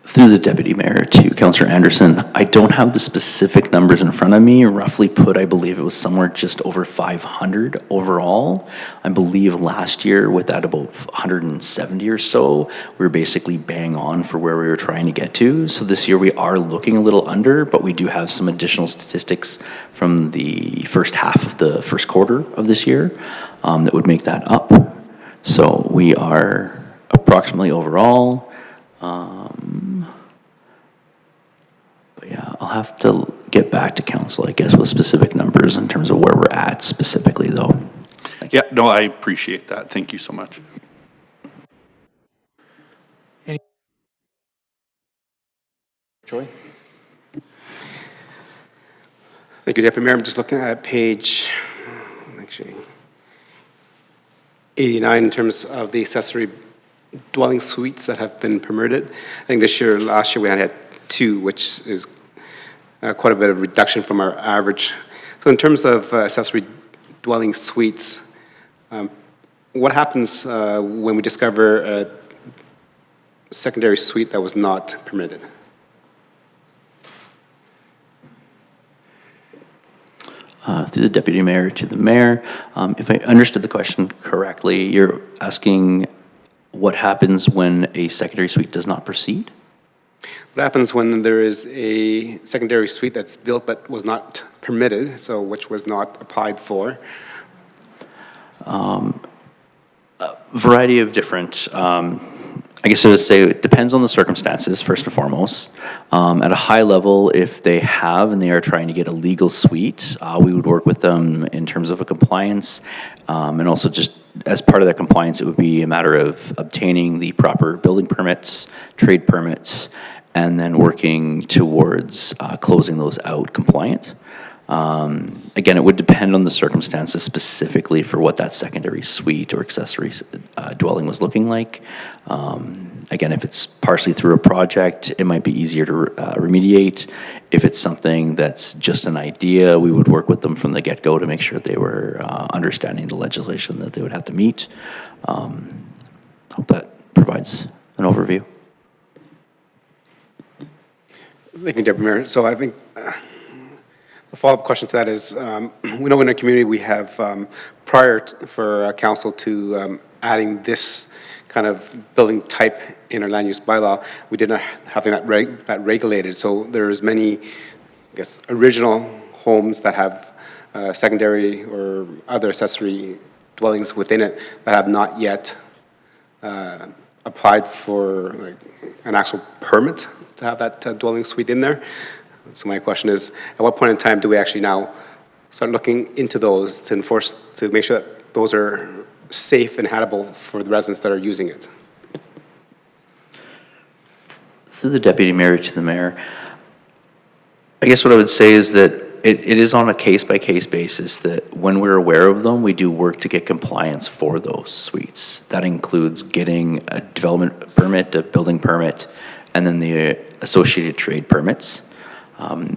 Through the Deputy Mayor to Councillor Anderson, I don't have the specific numbers in front of me. Roughly put, I believe it was somewhere just over 500 overall. I believe last year with that about 170 or so, we were basically bang on for where we were trying to get to. So this year we are looking a little under, but we do have some additional statistics from the first half of the first quarter of this year that would make that up. So we are approximately overall. But yeah, I'll have to get back to council, I guess, with specific numbers in terms of where we're at specifically, though. Yeah, no, I appreciate that. Thank you so much. Joy? Thank you, Deputy Mayor. I'm just looking at page, 89 in terms of the accessory dwelling suites that have been permitted. I think last year we had 2, which is quite a bit of reduction from our average. So in terms of accessory dwelling suites, what happens when we discover a secondary suite that was not permitted? Through the Deputy Mayor to the Mayor, if I understood the question correctly, you're asking what happens when a secondary suite does not proceed? What happens when there is a secondary suite that's built but was not permitted, so which was not applied for? Variety of different, I guess I would say it depends on the circumstances, first and foremost. At a high level, if they have and they are trying to get a legal suite, we would work with them in terms of a compliance. And also just as part of that compliance, it would be a matter of obtaining the proper building permits, trade permits, and then working towards closing those out compliant. Again, it would depend on the circumstances specifically for what that secondary suite or accessory dwelling was looking like. Again, if it's partially through a project, it might be easier to remediate. If it's something that's just an idea, we would work with them from the get-go to make sure they were understanding the legislation that they would have to meet. Hope that provides an overview. Thank you, Deputy Mayor. So I think the follow-up question to that is, we know in our community we have, for council to adding this kind of building type in our land use bylaw, we did not have that regulated. So there's many, I guess, original homes that have secondary or other accessory dwellings within it that have not yet applied for like an actual permit to have that dwelling suite in there. So my question is, at what point in time do we actually now start looking into those to enforce, to make sure that those are safe and habitable for the residents that are using it? Through the deputy mayor to the mayor, I guess what I would say is that it is on a case-by-case basis that when we're aware of them, we do work to get compliance for those suites. That includes getting a development permit, a building permit, and then the associated trade permits.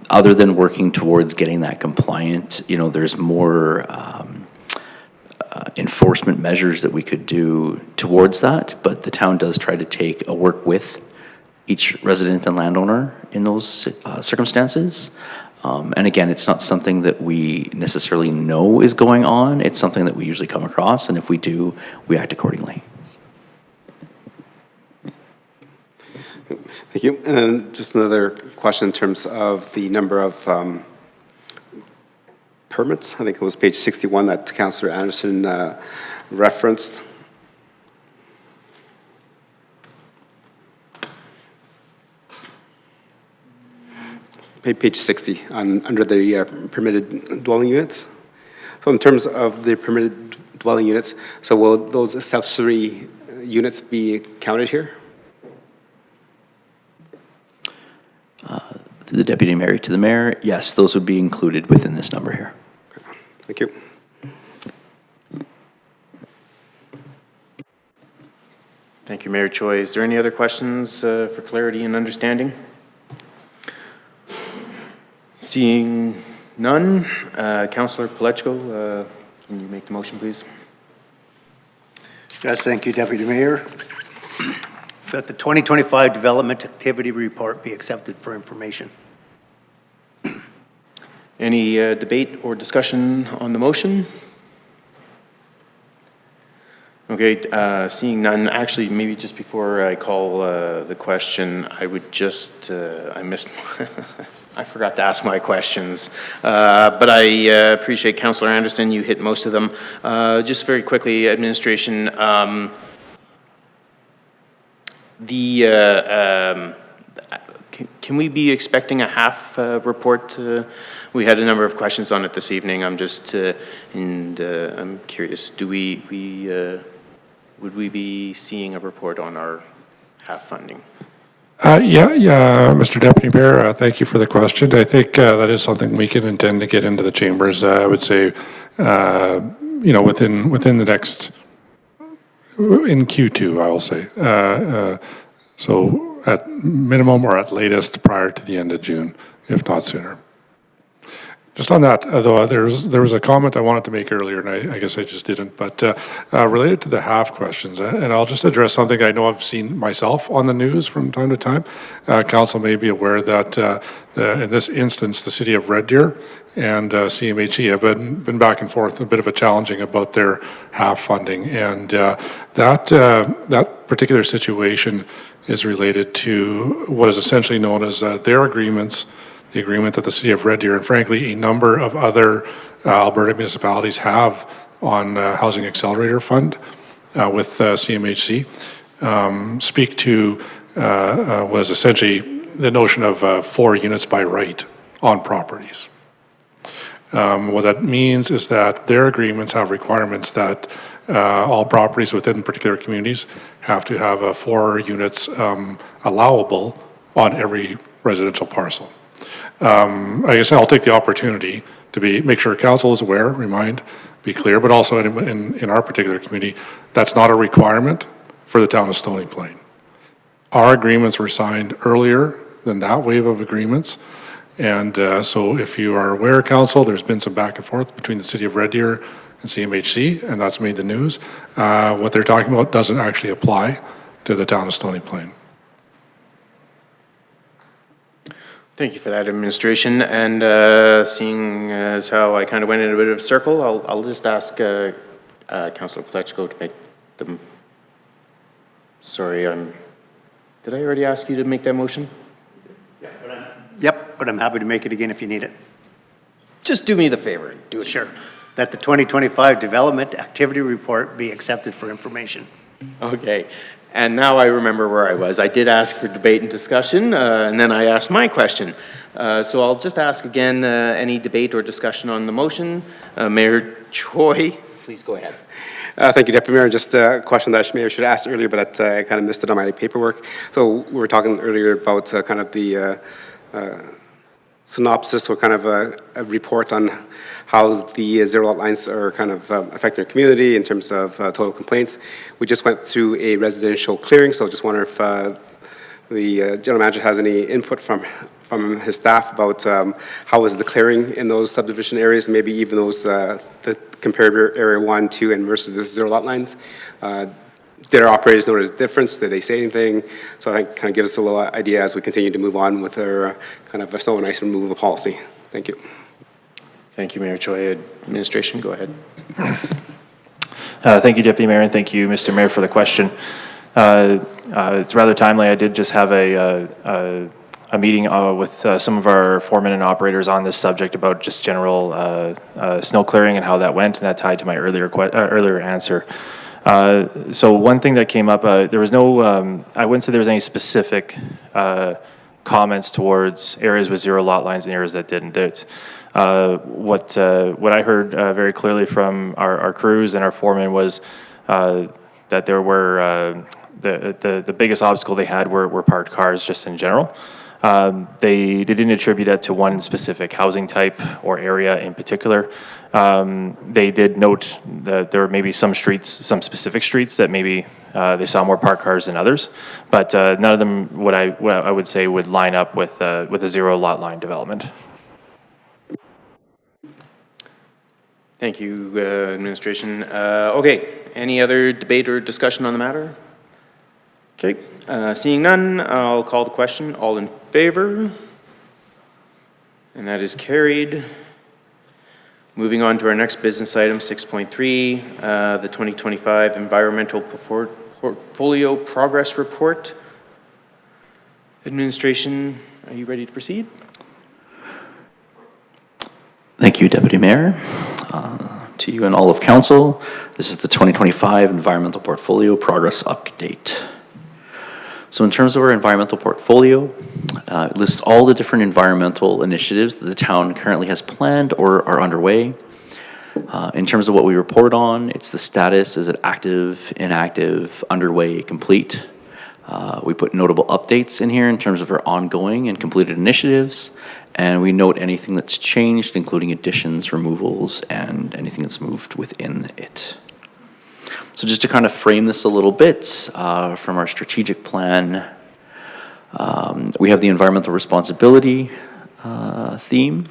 Other than working towards getting that compliant, you know, there's more enforcement measures that we could do towards that, but the town does try to work with each resident and landowner in those circumstances. And again, it's not something that we necessarily know is going on. It's something that we usually come across, and if we do, we act accordingly. Thank you. And then just another question in terms of the number of permits. I think it was page 61 that Councillor Anderson referenced. Page 60 under the permitted dwelling units. So in terms of the permitted dwelling units, so will those accessory units be counted here? Through the deputy mayor to the mayor, yes, those would be included within this number here. Thank you. Thank you, Mayor Choi. Is there any other questions for clarity and understanding? Seeing none, Councillor Palechko, can you make the motion, please? Yes, thank you, Deputy Mayor. That the 2025 Development Activity Report be accepted for information. Any debate or discussion on the motion? Okay, seeing none, actually, maybe just before I call the question, I would just, I forgot to ask my questions, but I appreciate Councillor Anderson, you hit most of them. Just very quickly, administration, can we be expecting a half report? We had a number of questions on it this evening. I'm just, I'm curious, would we be seeing a report on our half funding? Yeah, Mr. Deputy Mayor, thank you for the question. I think that is something we can intend to get into the chambers. I would say, you know, within the next, in Q2, I will say. So at minimum or at latest prior to the end of June, if not sooner. Just on that, though, there was a comment I wanted to make earlier, and I guess I just didn't, but related to the half questions, and I'll just address something I know I've seen myself on the news from time to time. Council may be aware that in this instance, the city of Red Deer and CMHE have been back and forth, a bit of a challenging about their half funding, and that particular situation is related to what is essentially known as their agreements, the agreement that the city of Red Deer and frankly a number of other Alberta municipalities have on Housing Accelerator Fund. with CMHC speak to was essentially the notion of 4 units by right on properties. What that means is that their agreements have requirements that all properties within particular communities have to have 4 units allowable on every residential parcel. I guess I'll take the opportunity to make sure council is aware, be clear, but also in our particular community, that's not a requirement for the town of Stony Plain. Our agreements were signed earlier than that wave of agreements. And so if you are aware, council, there's been some back and forth between the city of Red Deer and CMHC, and that's made the news. What they're talking about doesn't actually apply to the town of Stony Plain. Thank you for that, administration. And seeing as how I kind of went in a bit of a circle, I'll just ask Councillor Pletchko to make the. Sorry, did I already ask you to make that motion? Yep, but I'm happy to make it again if you need it. Just do me the favor. Do it. Sure. That the 2025 Development Activity Report be accepted for information. Okay. And now I remember where I was. I did ask for debate and discussion, and then I asked my question. So I'll just ask again, any debate or discussion on the motion? Mayor Choi, please go ahead. Thank you, Deputy Mayor. Just a question that I should have asked earlier, but I kind of missed it on my paperwork. So we were talking earlier about kind of the synopsis or kind of a report on how the zero lot lines are kind of affecting our community in terms of total complaints. We just went through a residential clearing, so I just wonder if the general manager has any input from his staff about how was the clearing in those subdivision areas, maybe even those the comparator area 1, 2, and versus the zero lot lines. Did our operators notice a difference? Did they say anything? So I think kind of gives us a little idea as we continue to move on with our kind of a snow and ice removal policy. Thank you. Thank you, Mayor Choi. Administration, go ahead. Thank you, Deputy Mayor, and thank you, Mr. Mayor, for the question. It's rather timely. I did just have a meeting with some of our foremen and operators on this subject about just general snow clearing and how that went, and that tied to my earlier answer. So one thing that came up, there was no, I wouldn't say there was any specific comments towards areas with zero lot lines and areas that didn't. What I heard very clearly from our crews and our foremen was that there were, the biggest obstacle they had were parked cars just in general. They didn't attribute that to one specific housing type or area in particular. They did note that there may be some streets, some specific streets that maybe they saw more parked cars than others, but none of them what I would say would line up with a zero lot line development. Thank you, administration. Okay, any other debate or discussion on the matter? Okay, seeing none, I'll call the question. All in favor? And that is carried. Moving on to our next business item, 6.3, the 2025 Environmental Portfolio Progress Report. Administration, are you ready to proceed? Thank you, Deputy Mayor. To you and all of council, this is the 2025 Environmental Portfolio Progress Update. So in terms of our environmental portfolio, it lists all the different environmental initiatives that the town currently has planned or are underway. In terms of what we report on, it's the status, is it active, inactive, underway, complete. We put notable updates in here in terms of our ongoing and completed initiatives, and we note anything that's changed, including additions, removals, and anything that's moved within it. So just to kind of frame this a little bit, from our strategic plan, we have the environmental responsibility theme,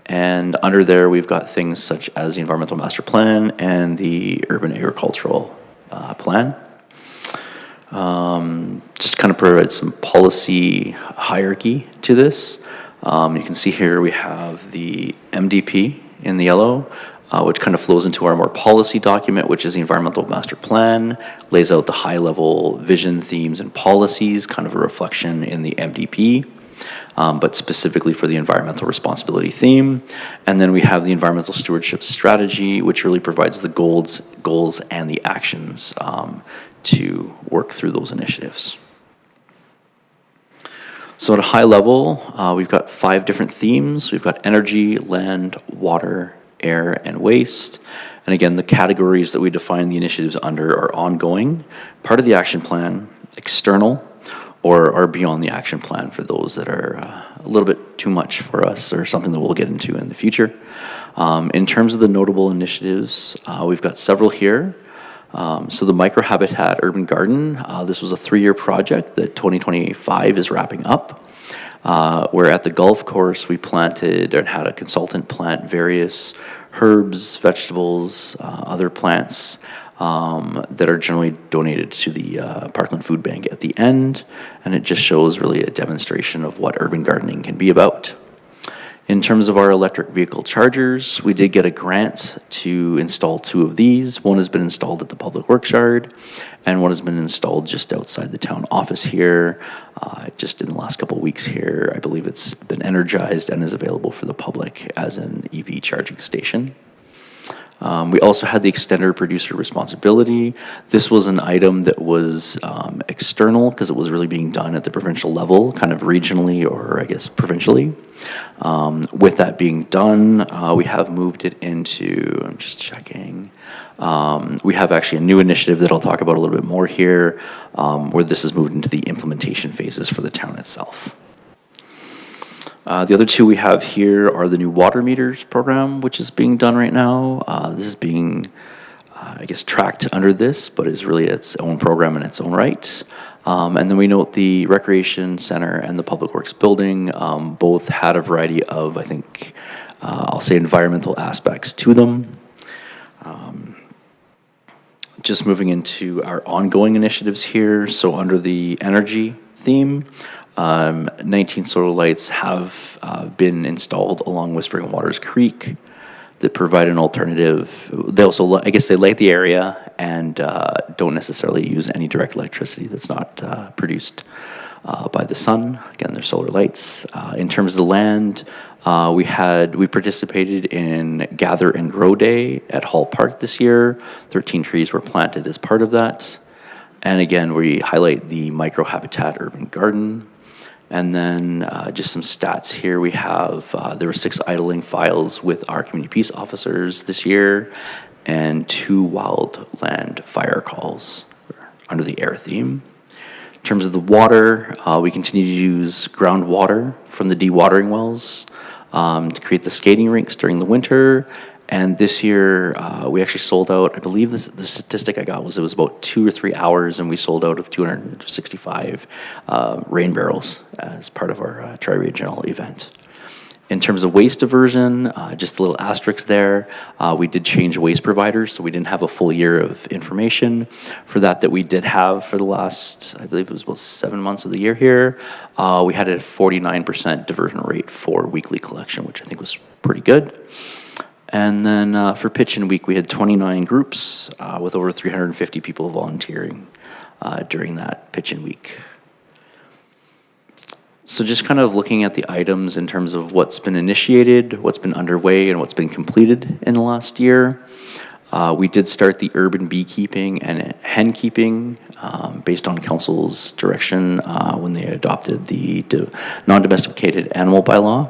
and under there we've got things such as the environmental master plan and the urban agricultural plan. Just kind of provide some policy hierarchy to this. You can see here we have the MDP in the yellow, which kind of flows into our more policy document, which is the environmental master plan, lays out the high level vision, themes, and policies, kind of a reflection in the MDP. but specifically for the environmental responsibility theme. And then we have the environmental stewardship strategy, which really provides the goals and the actions to work through those initiatives. So at a high level, we've got 5 different themes. We've got energy, land, water, air, and waste. And again, the categories that we define the initiatives under are ongoing, part of the action plan, external, or are beyond the action plan for those that are a little bit too much for us or something that we'll get into in the future. In terms of the notable initiatives, we've got several here. So the Microhabitat Urban Garden, this was a 3-year project that 2025 is wrapping up. Where at the golf course, we planted and had a consultant plant various herbs, vegetables, other plants that are generally donated to the Parkland Food Bank at the end. And it just shows really a demonstration of what urban gardening can be about. In terms of our electric vehicle chargers, we did get a grant to install 2 of these. One has been installed at the Public Works Yard, and one has been installed just outside the town office here. Just in the last couple of weeks here, I believe it's been energized and is available for the public as an EV charging station. We also had the extender producer responsibility. This was an item that was external because it was really being done at the provincial level, kind of regionally or I guess provincially. With that being done, we have moved it into, I'm just checking, we have actually a new initiative that I'll talk about a little bit more here, where this is moved into the implementation phases for the town itself. The other 2 we have here are the new water meters program, which is being done right now. This is being, I guess, tracked under this, but is really its own program in its own right. And then we note the Recreation Center and the Public Works Building both had a variety of, I think, I'll say environmental aspects to them. Just moving into our ongoing initiatives here. So under the energy theme, 19 solar lights have been installed along Whispering Waters Creek that provide an alternative. They also, I guess they light the area and don't necessarily use any direct electricity that's not produced by the sun. Again, they're solar lights. In terms of the land, we participated in Gather and Grow Day at Hall Park this year. 13 trees were planted as part of that. And again, we highlight the Microhabitat Urban Garden. And then just some stats here. We have, there were 6 idling files with our community peace officers this year and 2 wildland fire calls under the air theme. In terms of the water, we continue to use groundwater from the dewatering wells to create the skating rinks during the winter. And this year, we actually sold out, I believe the statistic I got was it was about 2 or 3 hours, and we sold out of 265 rain barrels as part of our tri-regional event. In terms of waste diversion, just a little asterisk there, we did change waste providers, so we didn't have a full year of information. For that we did have for the last, I believe it was about 7 months of the year here, we had a 49% diversion rate for weekly collection, which I think was pretty good. And then for Pitch-In Week, we had 29 groups with over 350 people volunteering during that Pitch-In Week. So just kind of looking at the items in terms of what's been initiated, what's been underway, and what's been completed in the last year. We did start the urban beekeeping and hen keeping based on council's direction when they adopted the non-domesticated animal bylaw.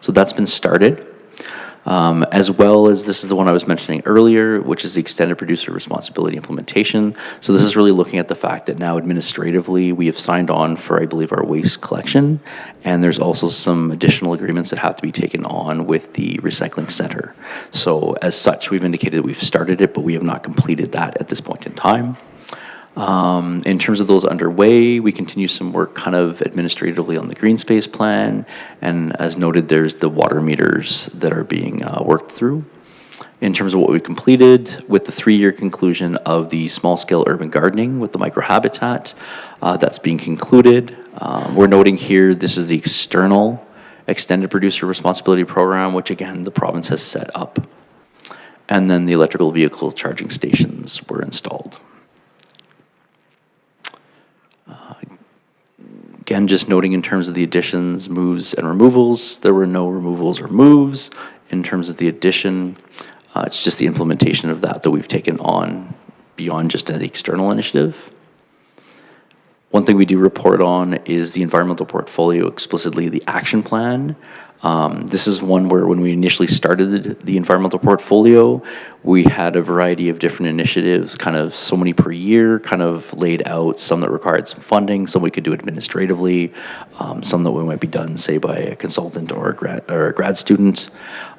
So that's been started. As well as this is the one I was mentioning earlier, which is the extended producer responsibility implementation. So this is really looking at the fact that now administratively we have signed on for, I believe, our waste collection, and there's also some additional agreements that have to be taken on with the recycling center. So as such, we've indicated that we've started it, but we have not completed that at this point in time. In terms of those underway, we continue some work kind of administratively on the green space plan, and as noted, there's the water meters that are being worked through. In terms of what we completed, with the 3-year conclusion of the small-scale urban gardening with the microhabitat, that's being concluded. We're noting here this is the external extended producer responsibility program, which again, the province has set up. And then the electrical vehicle charging stations were installed. Again, just noting in terms of the additions, moves, and removals, there were no removals or moves. In terms of the addition, it's just the implementation of that we've taken on beyond just an external initiative. One thing we do report on is the environmental portfolio, explicitly the action plan. This is one where when we initially started the environmental portfolio, we had a variety of different initiatives, kind of so many per year, kind of laid out, some that required some funding, some we could do administratively, some that might be done, say, by a consultant or a grad student.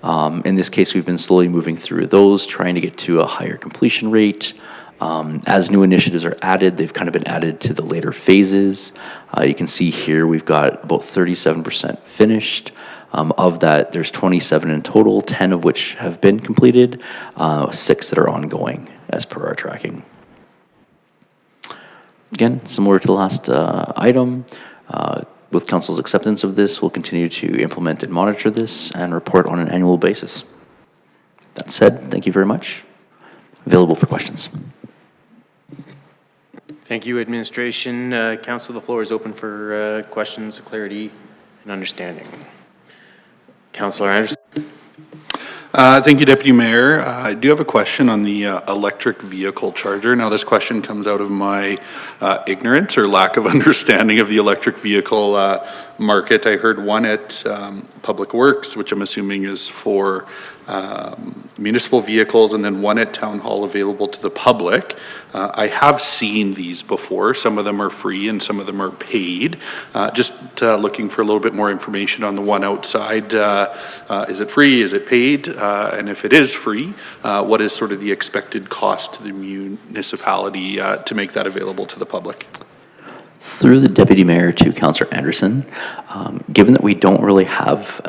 In this case, we've been slowly moving through those, trying to get to a higher completion rate. As new initiatives are added, they've kind of been added to the later phases. You can see here we've got about 37% finished. Of that, there's 27 in total, 10 of which have been completed, 6 that are ongoing as per our tracking. Again, similar to the last item, with council's acceptance of this, we'll continue to implement and monitor this and report on an annual basis. That said, thank you very much. Available for questions. Thank you, administration. Council, the floor is open for questions, clarity, and understanding. Councillor Anderson. Thank you, Deputy Mayor. I do have a question on the electric vehicle charger. Now, this question comes out of my ignorance or lack of understanding of the electric vehicle market. I heard one at Public Works, which I'm assuming is for municipal vehicles, and then one at Town Hall available to the public. I have seen these before. Some of them are free and some of them are paid. Just looking for a little bit more information on the one outside. Is it free? Is it paid? And if it is free, what is sort of the expected cost to the municipality to make that available to the public? Through the Deputy Mayor to Councillor Anderson, given that we don't really have,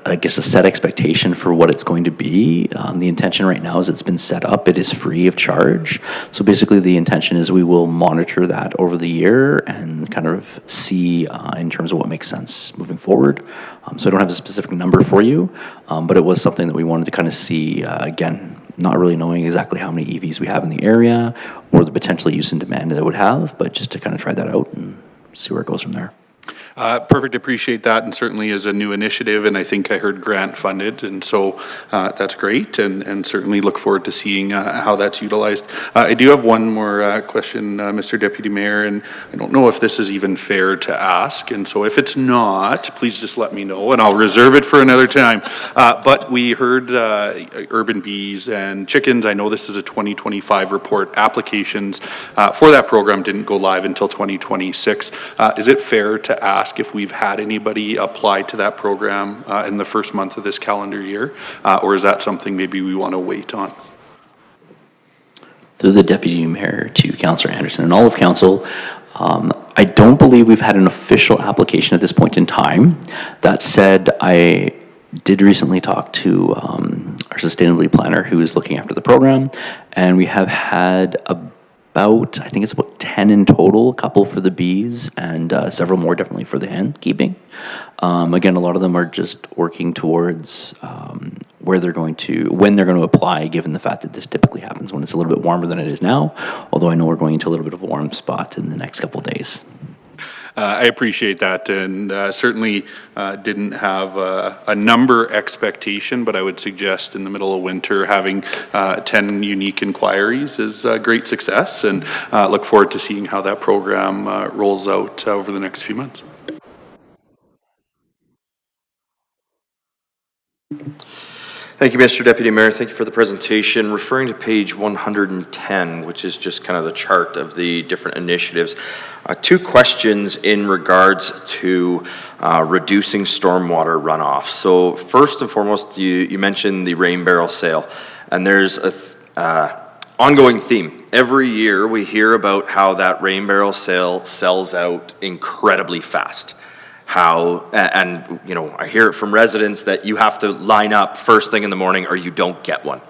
I guess, a set expectation for what it's going to be, the intention right now is it's been set up, it is free of charge. So basically the intention is we will monitor that over the year and kind of see in terms of what makes sense moving forward. So I don't have a specific number for you, but it was something that we wanted to kind of see, again, not really knowing exactly how many EVs we have in the area or the potential use and demand that it would have, but just to kind of try that out and see where it goes from there. Perfect, appreciate that, and certainly is a new initiative, and I think I heard grant funded, and so that's great, and certainly look forward to seeing how that's utilized. I do have one more question, Mr. Deputy Mayor, and I don't know if this is even fair to ask, and so if it's not, please just let me know, and I'll reserve it for another time. But we heard urban bees and chickens. I know this is a 2025 report. Applications for that program didn't go live until 2026. Is it fair to ask if we've had anybody apply to that program in the first month of this calendar year, or is that something maybe we want to wait on? Through the Deputy Mayor to Councillor Anderson and all of Council, I don't believe we've had an official application at this point in time. That said, I did recently talk to our sustainability planner who is looking after the program, and we have had about, I think it's about 10 in total, a couple for the bees and several more definitely for the hen keeping. Again, a lot of them are just working towards when they're going to apply, given the fact that this typically happens when it's a little bit warmer than it is now, although I know we're going into a little bit of a warm spot in the next couple of days. I appreciate that, and certainly didn't have a number expectation, but I would suggest in the middle of winter having 10 unique inquiries is a great success, and look forward to seeing how that program rolls out over the next few months. Thank you, Mr. Deputy Mayor. Thank you for the presentation. Referring to page 110, which is just kind of the chart of the different initiatives. 2 questions in regards to reducing stormwater runoff. So first and foremost, you mentioned the rain barrel sale, and there's a ongoing theme. Every year we hear about how that rain barrel sale sells out incredibly fast. And you know, I hear it from residents that you have to line up first thing in the morning or you don't get one.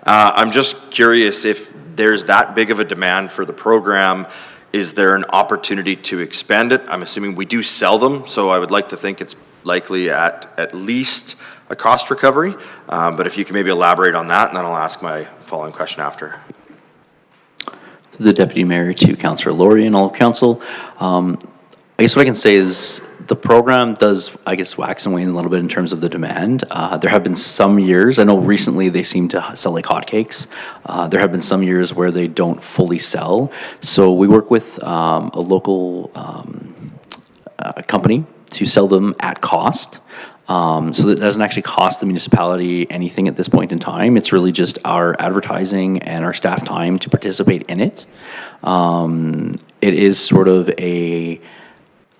I'm just curious if there's that big of a demand for the program. Is there an opportunity to expand it? I'm assuming we do sell them, so I would like to think it's likely at least a cost recovery. But if you can maybe elaborate on that, and then I'll ask my following question after. Through the Deputy Mayor to Councillor Laurie and all of Council. I guess what I can say is the program does, I guess, wax and wane a little bit in terms of the demand. There have been some years, I know recently they seem to sell like hotcakes. There have been some years where they don't fully sell. So we work with a local company to sell them at cost. So that it doesn't actually cost the municipality anything at this point in time. It's really just our advertising and our staff time to participate in it. It is sort of a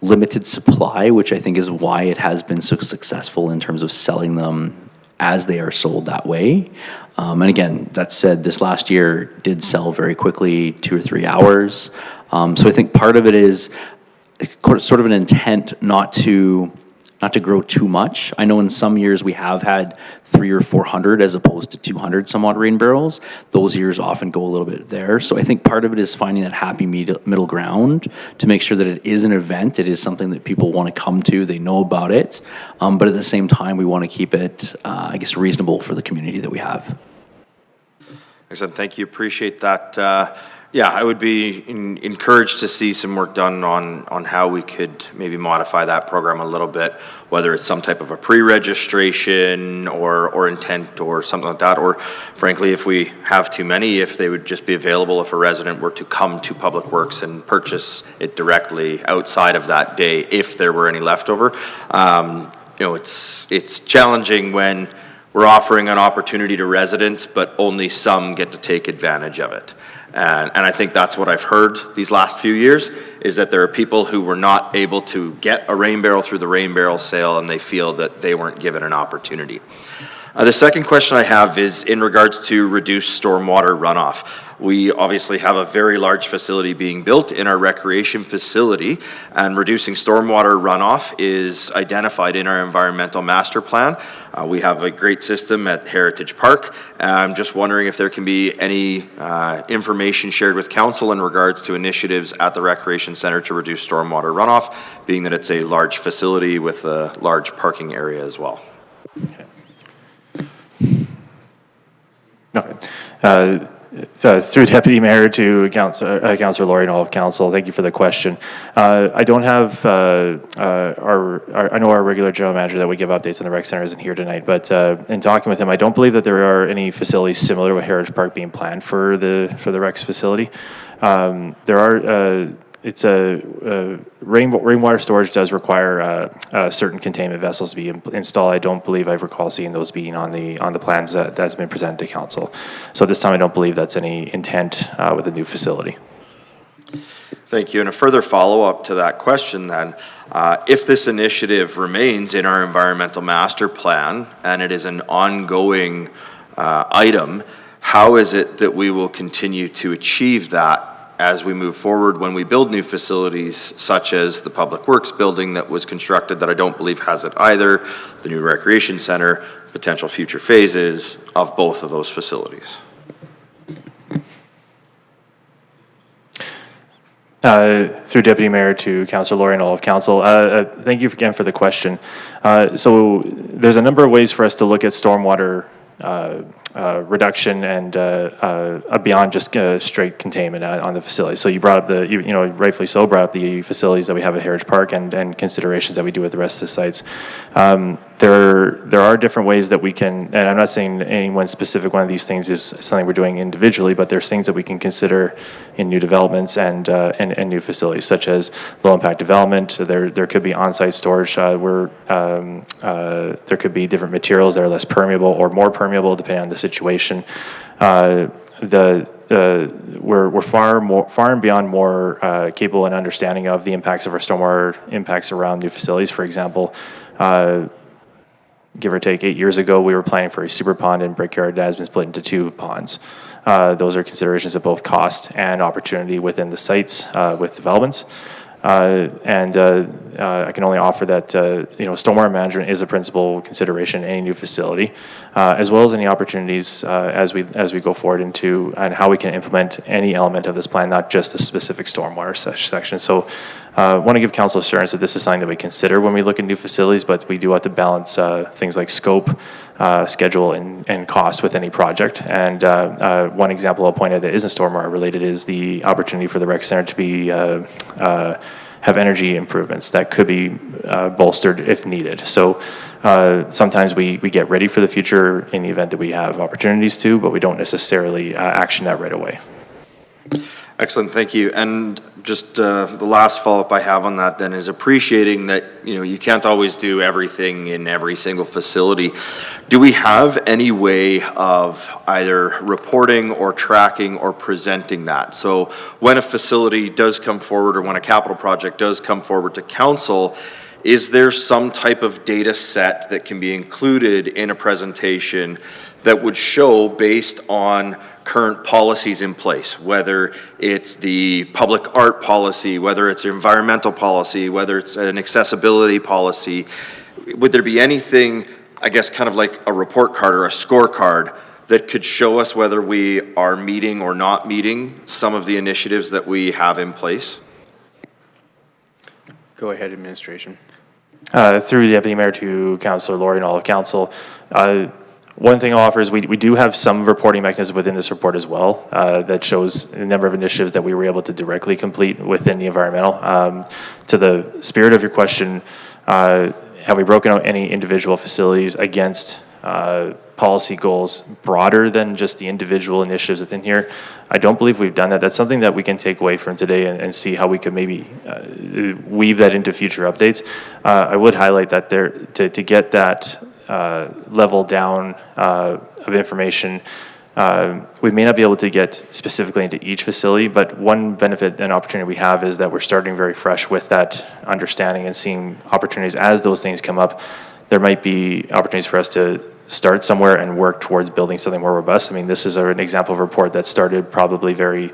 limited supply, which I think is why it has been so successful in terms of selling them as they are sold that way. And again, that said, this last year did sell very quickly, 2 or 3 hours. So I think part of it is sort of an intent not to grow too much. I know in some years we have had 300 or 400 as opposed to 200 some odd rain barrels. Those years often go a little bit there. So I think part of it is finding that happy middle ground to make sure that it is an event. It is something that people want to come to. They know about it. But at the same time, we want to keep it, I guess, reasonable for the community that we have. Excellent, thank you, appreciate that. Yeah, I would be encouraged to see some work done on how we could maybe modify that program a little bit, whether it's some type of a pre-registration or intent or something like that, or frankly, if we have too many, if they would just be available if a resident were to come to Public Works and purchase it directly outside of that day, if there were any leftover. You know, it's challenging when we're offering an opportunity to residents, but only some get to take advantage of it. And I think that's what I've heard these last few years, is that there are people who were not able to get a rain barrel through the rain barrel sale, and they feel that they weren't given an opportunity. The second question I have is in regards to reduced stormwater runoff. We obviously have a very large facility being built in our recreation facility, and reducing stormwater runoff is identified in our environmental master plan. We have a great system at Heritage Park. I'm just wondering if there can be any information shared with council in regards to initiatives at the recreation center to reduce stormwater runoff, being that it's a large facility with a large parking area as well. Okay. Through Deputy Mayor to Councillor Laurie and all of Council, thank you for the question. I don't have I know our regular general manager that we give updates on the rec center isn't here tonight, but in talking with him, I don't believe that there are any facilities similar to Heritage Park being planned for the Rex facility. There are. It's rainwater storage does require certain containment vessels to be installed. I don't believe I recall seeing those being on the plans that's been presented to council. So at this time, I don't believe that's any intent with the new facility. Thank you. And a further follow-up to that question then, if this initiative remains in our environmental master plan and it is an ongoing item, how is it that we will continue to achieve that as we move forward when we build new facilities such as the Public Works building that was constructed that I don't believe has it either, the new recreation center, potential future phases of both of those facilities? Through Deputy Mayor to Councillor Laurie and all of Council, thank you again for the question. So there's a number of ways for us to look at stormwater reduction and beyond just straight containment on the facility. So you brought up you know, rightfully so, brought up the facilities that we have at Heritage Park and considerations that we do with the rest of the sites. There are different ways that we can, and I'm not saying any one specific one of these things is something we're doing individually, but there's things that we can consider in new developments and new facilities, such as low impact development. There could be on-site storage where there could be different materials that are less permeable or more permeable depending on the situation. We're far and beyond more capable and understanding of the impacts of our stormwater impacts around new facilities. For example, give or take 8 years ago, we were planning for a super pond in Brickyard that has been split into 2 ponds. Those are considerations of both cost and opportunity within the sites with developments. I can only offer that you know, stormwater management is a principal consideration in any new facility, as well as any opportunities as we go forward into and how we can implement any element of this plan, not just the specific stormwater section. So I want to give council assurance that this is something that we consider when we look at new facilities, but we do have to balance things like scope, schedule, and cost with any project. And one example I'll point out that isn't stormwater related is the opportunity for the rec center to be have energy improvements that could be bolstered if needed. So sometimes we get ready for the future in the event that we have opportunities to, but we don't necessarily action that right away. Excellent, thank you. And just the last follow-up I have on that then is appreciating that, you know, you can't always do everything in every single facility. Do we have any way of either reporting or tracking or presenting that? So when a facility does come forward or when a capital project does come forward to council, is there some type of data set that can be included in a presentation that would show, based on current policies in place, whether it's the public art policy, whether it's environmental policy, whether it's an accessibility policy, would there be anything, I guess, kind of like a report card or a scorecard that could show us whether we are meeting or not meeting some of the initiatives that we have in place? Go ahead, administration. Through the Deputy Mayor to Councillor Laurie and all of Council, one thing I'll offer is we do have some reporting mechanisms within this report as well that shows the number of initiatives that we were able to directly complete within the environmental. To the spirit of your question, have we broken out any individual facilities against policy goals broader than just the individual initiatives within here? I don't believe we've done that. That's something that we can take away from today and see how we could maybe weave that into future updates. I would highlight that there to get that level down of information, we may not be able to get specifically into each facility, but one benefit and opportunity we have is that we're starting very fresh with that understanding and seeing opportunities as those things come up. There might be opportunities for us to start somewhere and work towards building something more robust. I mean, this is an example of a report that started probably very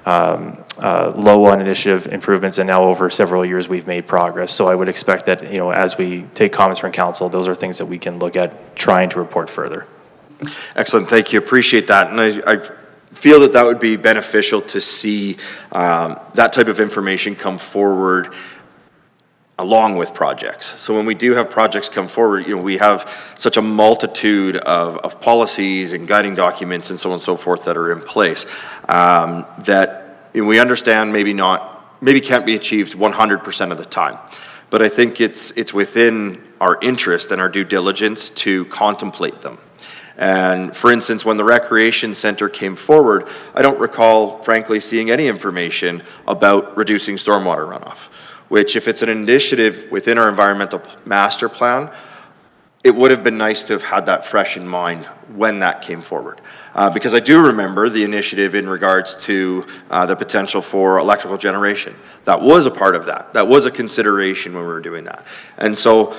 low on initiative improvements, and now over several years we've made progress. So I would expect that, you know, as we take comments from council, those are things that we can look at trying to report further. Excellent, thank you, appreciate that. And I feel that that would be beneficial to see that type of information come forward along with projects. So when we do have projects come forward, you know, we have such a multitude of policies and guiding documents and so on and so forth that are in place that, you know, we understand maybe can't be achieved 100% of the time. But I think it's within our interest and our due diligence to contemplate them. And for instance, when the recreation center came forward, I don't recall, frankly, seeing any information about reducing stormwater runoff, which, if it's an initiative within our environmental master plan, it would have been nice to have had that fresh in mind when that came forward. Because I do remember the initiative in regards to the potential for electrical generation. That was a part of that. That was a consideration when we were doing that. And so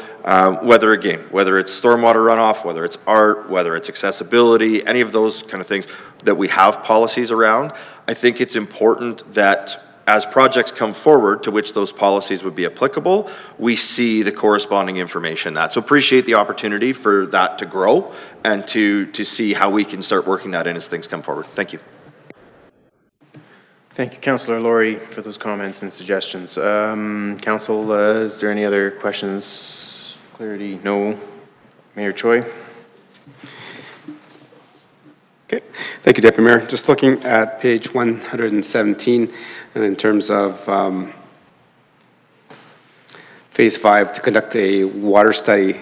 whether it's stormwater runoff, whether it's art, whether it's accessibility, any of those kind of things that we have policies around, I think it's important that as projects come forward to which those policies would be applicable, we see the corresponding information that. So appreciate the opportunity for that to grow and to see how we can start working that in as things come forward. Thank you. Thank you, Councillor Laurie, for those comments and suggestions. Council, is there any other questions? Clarity? No. Mayor Choi? Okay, thank you, Deputy Mayor. Just looking at page 117, and in terms of phase 5 to conduct a water study.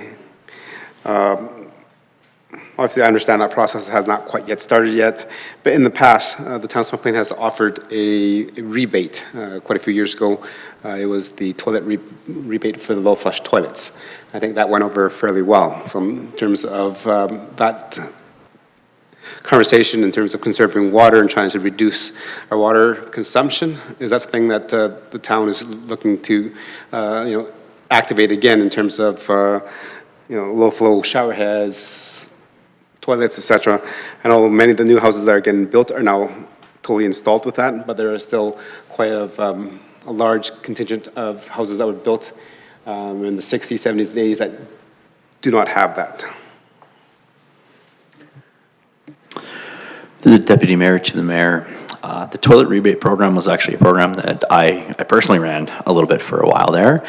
Obviously, I understand that process has not quite yet started yet, but in the past, the town of Smith Plain has offered a rebate quite a few years ago. It was the toilet rebate for the low flush toilets. I think that went over fairly well. So in terms of that conversation in terms of conserving water and trying to reduce our water consumption, is that something that the town is looking to activate again in terms of low flow shower heads, toilets, etc.? I know many of the new houses that are getting built are now totally installed with that, but there is still quite a large contingent of houses that were built in the 60s, 70s, and 80s that do not have that. Through the Deputy Mayor to the Mayor, the toilet rebate program was actually a program that I personally ran a little bit for a while there.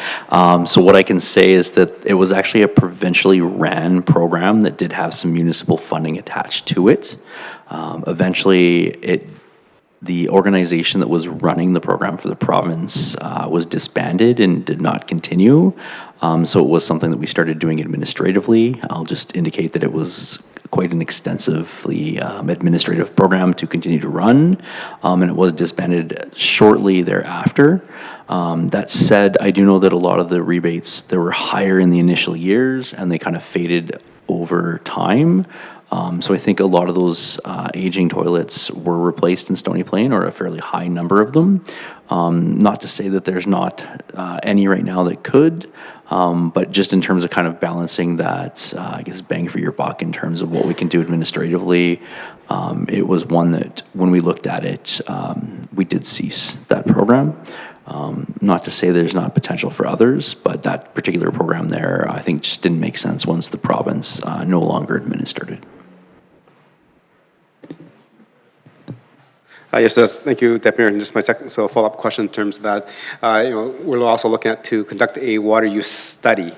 So what I can say is that it was actually a provincially ran program that did have some municipal funding attached to it. Eventually, the organization that was running the program for the province was disbanded and did not continue. So it was something that we started doing administratively. I'll just indicate that it was quite an extensively administrative program to continue to run, and it was disbanded shortly thereafter. That said, I do know that a lot of the rebates, they were higher in the initial years, and they kind of faded over time. So I think a lot of those aging toilets were replaced in Stony Plain, or a fairly high number of them. Not to say that there's not any right now that could, but just in terms of kind of balancing that, I guess, bang for your buck in terms of what we can do administratively, it was one that when we looked at it, we did cease that program. Not to say there's not potential for others, but that particular program there, I think, just didn't make sense once the province no longer administered it. Yes, thank you, Deputy Mayor. And just my second, so follow-up question in terms of that, we're also looking at to conduct a water use study.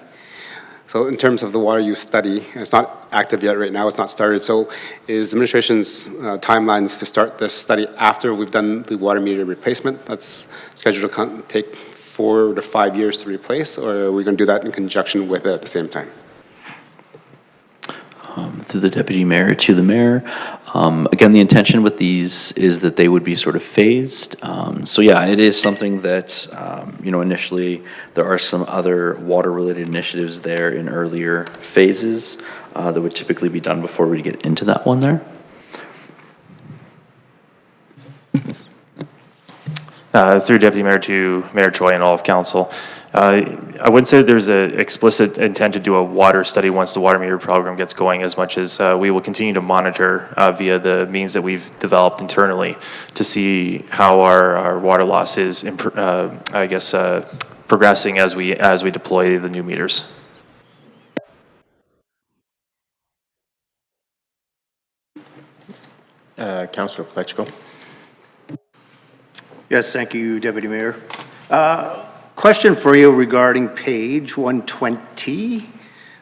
So in terms of the water use study, it's not active yet right now, it's not started. So is administration's timelines to start this study after we've done the water meter replacement? That's scheduled to take 4 to 5 years to replace, or are we going to do that in conjunction with it at the same time? Through the Deputy Mayor to the Mayor. Again, the intention with these is that they would be sort of phased. So yeah, it is something that, initially there are some other water-related initiatives there in earlier phases that would typically be done before we get into that one there. Through Deputy Mayor to Mayor Choi and all of council. I wouldn't say there's an explicit intent to do a water study once the water meter program gets going, as much as we will continue to monitor via the means that we've developed internally to see how our water loss is, progressing as we deploy the new meters. Councillor Plechko. Yes, thank you, Deputy Mayor. Question for you regarding page 120,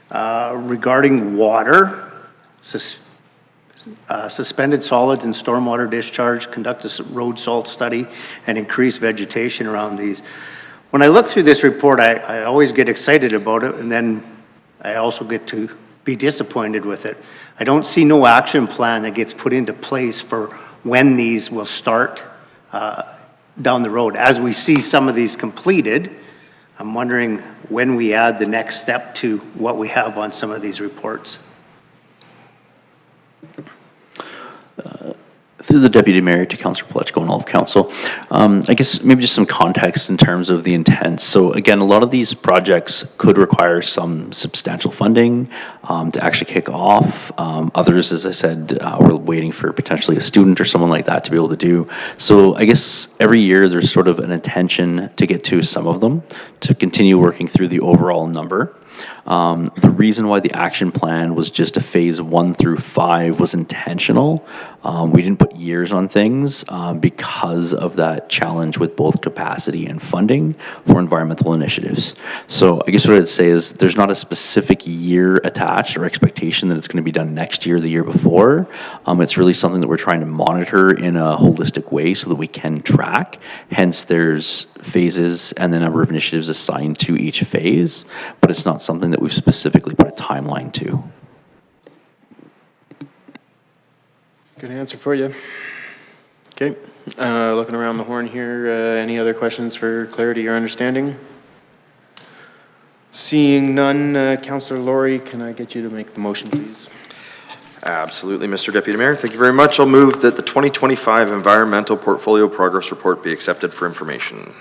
regarding water, suspended solids and stormwater discharge, conduct a road salt study, and increase vegetation around these. When I look through this report, I always get excited about it, and then I also get to be disappointed with it. I don't see no action plan that gets put into place for when these will start down the road. As we see some of these completed, I'm wondering when we add the next step to what we have on some of these reports. Through the Deputy Mayor to Councillor Plechko and all of council. I guess maybe just some context in terms of the intent. So again, a lot of these projects could require some substantial funding to actually kick off. Others, as I said, we're waiting for potentially a student or someone like that to be able to do. So I guess every year there's sort of an intention to get to some of them, to continue working through the overall number. The reason why the action plan was just a phase 1 through 5 was intentional. We didn't put years on things because of that challenge with both capacity and funding for environmental initiatives. So I guess what I'd say is there's not a specific year attached or expectation that it's going to be done next year or the year before. It's really something that we're trying to monitor in a holistic way so that we can track. Hence, there's phases and the number of initiatives assigned to each phase, but it's not something that we've specifically put a timeline to. Good answer for you. Okay, looking around the horn here, any other questions for clarity or understanding? Seeing none, Councillor Laurie, can I get you to make the motion, please? Absolutely, Mr. Deputy Mayor. Thank you very much. I'll move that the 2025 Environmental Portfolio Progress Report be accepted for information.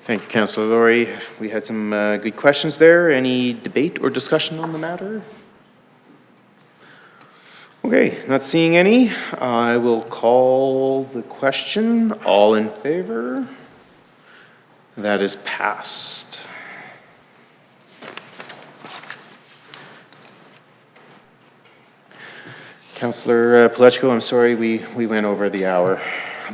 Thank you, Councillor Laurie. We had some good questions there. Any debate or discussion on the matter? Okay, not seeing any. I will call the question. All in favor? That is passed. Councillor Plechko, I'm sorry we went over the hour.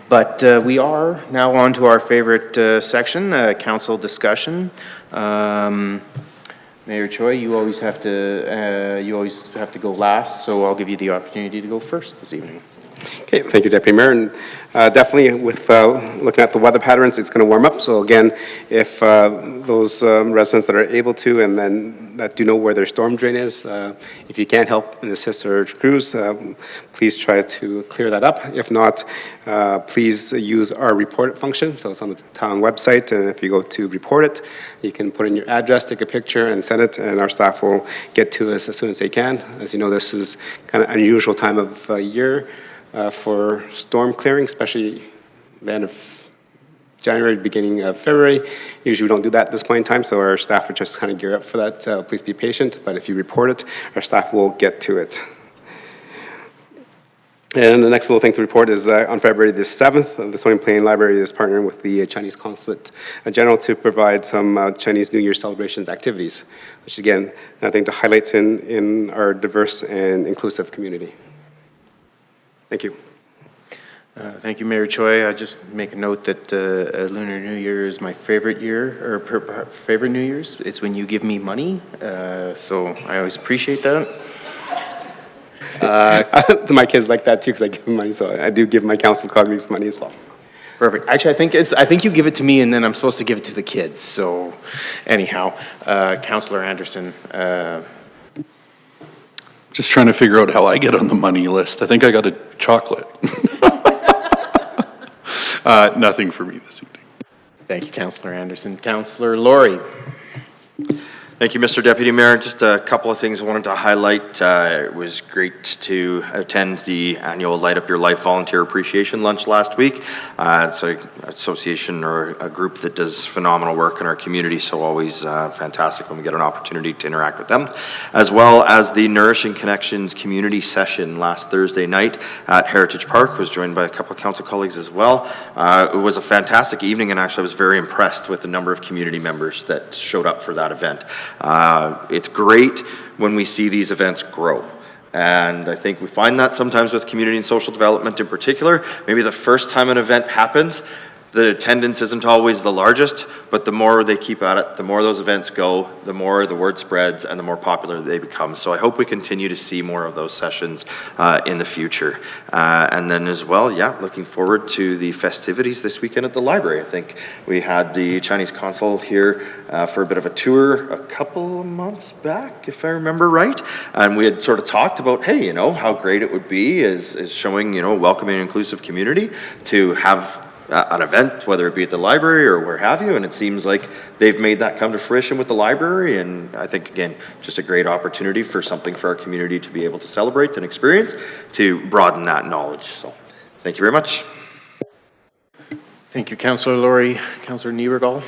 But we are now on to our favorite section, council discussion. Mayor Choi, you always have to go last, so I'll give you the opportunity to go first this evening. Okay, thank you, Deputy Mayor. And definitely with looking at the weather patterns, it's going to warm up. So again, if those residents that are able to and then that do know where their storm drain is, if you can't help and assist our crews, please try to clear that up. If not, please use our report it function. So it's on the town website, and if you go to report it, you can put in your address, take a picture, and send it, and our staff will get to us as soon as they can. As you know, this is kind of unusual time of year for storm clearing, especially the end of January, beginning of February. Usually we don't do that at this point in time, so our staff would just kind of gear up for that. Please be patient, but if you report it, our staff will get to it. And the next little thing to report is on February the 7th, the Stony Plain Library is partnering with the Chinese Consulate General to provide some Chinese New Year celebrations activities, which again, I think to highlight in our diverse and inclusive community. Thank you. Thank you, Mayor Choi. I just make a note that Lunar New Year is my favorite year, or favorite New Year's. It's when you give me money, so I always appreciate that. My kids like that too because I give them money, so I do give my council colleagues money as well. Perfect. Actually, I think you give it to me and then I'm supposed to give it to the kids. So anyhow, Councillor Anderson. Just trying to figure out how I get on the money list. I think I got a chocolate. Nothing for me this evening. Thank you, Councillor Anderson. Councillor Laurie. Thank you, Mr. Deputy Mayor. Just a couple of things I wanted to highlight. It was great to attend the annual Light Up Your Life Volunteer Appreciation Lunch last week. It's an association or a group that does phenomenal work in our community, so always fantastic when we get an opportunity to interact with them. As well as the Nourishing Connections community session last Thursday night at Heritage Park. Was joined by a couple of council colleagues as well. It was a fantastic evening, and actually I was very impressed with the number of community members that showed up for that event. It's great when we see these events grow. And I think we find that sometimes with community and social development in particular. Maybe the first time an event happens, the attendance isn't always the largest, but the more they keep at it, the more those events go, the more the word spreads and the more popular they become. So I hope we continue to see more of those sessions in the future. And then as well, yeah, looking forward to the festivities this weekend at the library. I think we had the Chinese consul here for a bit of a tour a couple of months back, if I remember right. And we had sort of talked about, hey, you know, how great it would be is showing, you know, a welcoming and inclusive community to have an event, whether it be at the library or where have you, and it seems like they've made that come to fruition with the library, and I think, again, just a great opportunity for something for our community to be able to celebrate and experience, to broaden that knowledge. So, thank you very much. Thank you, Councillor Laurie. Councillor Niebergall.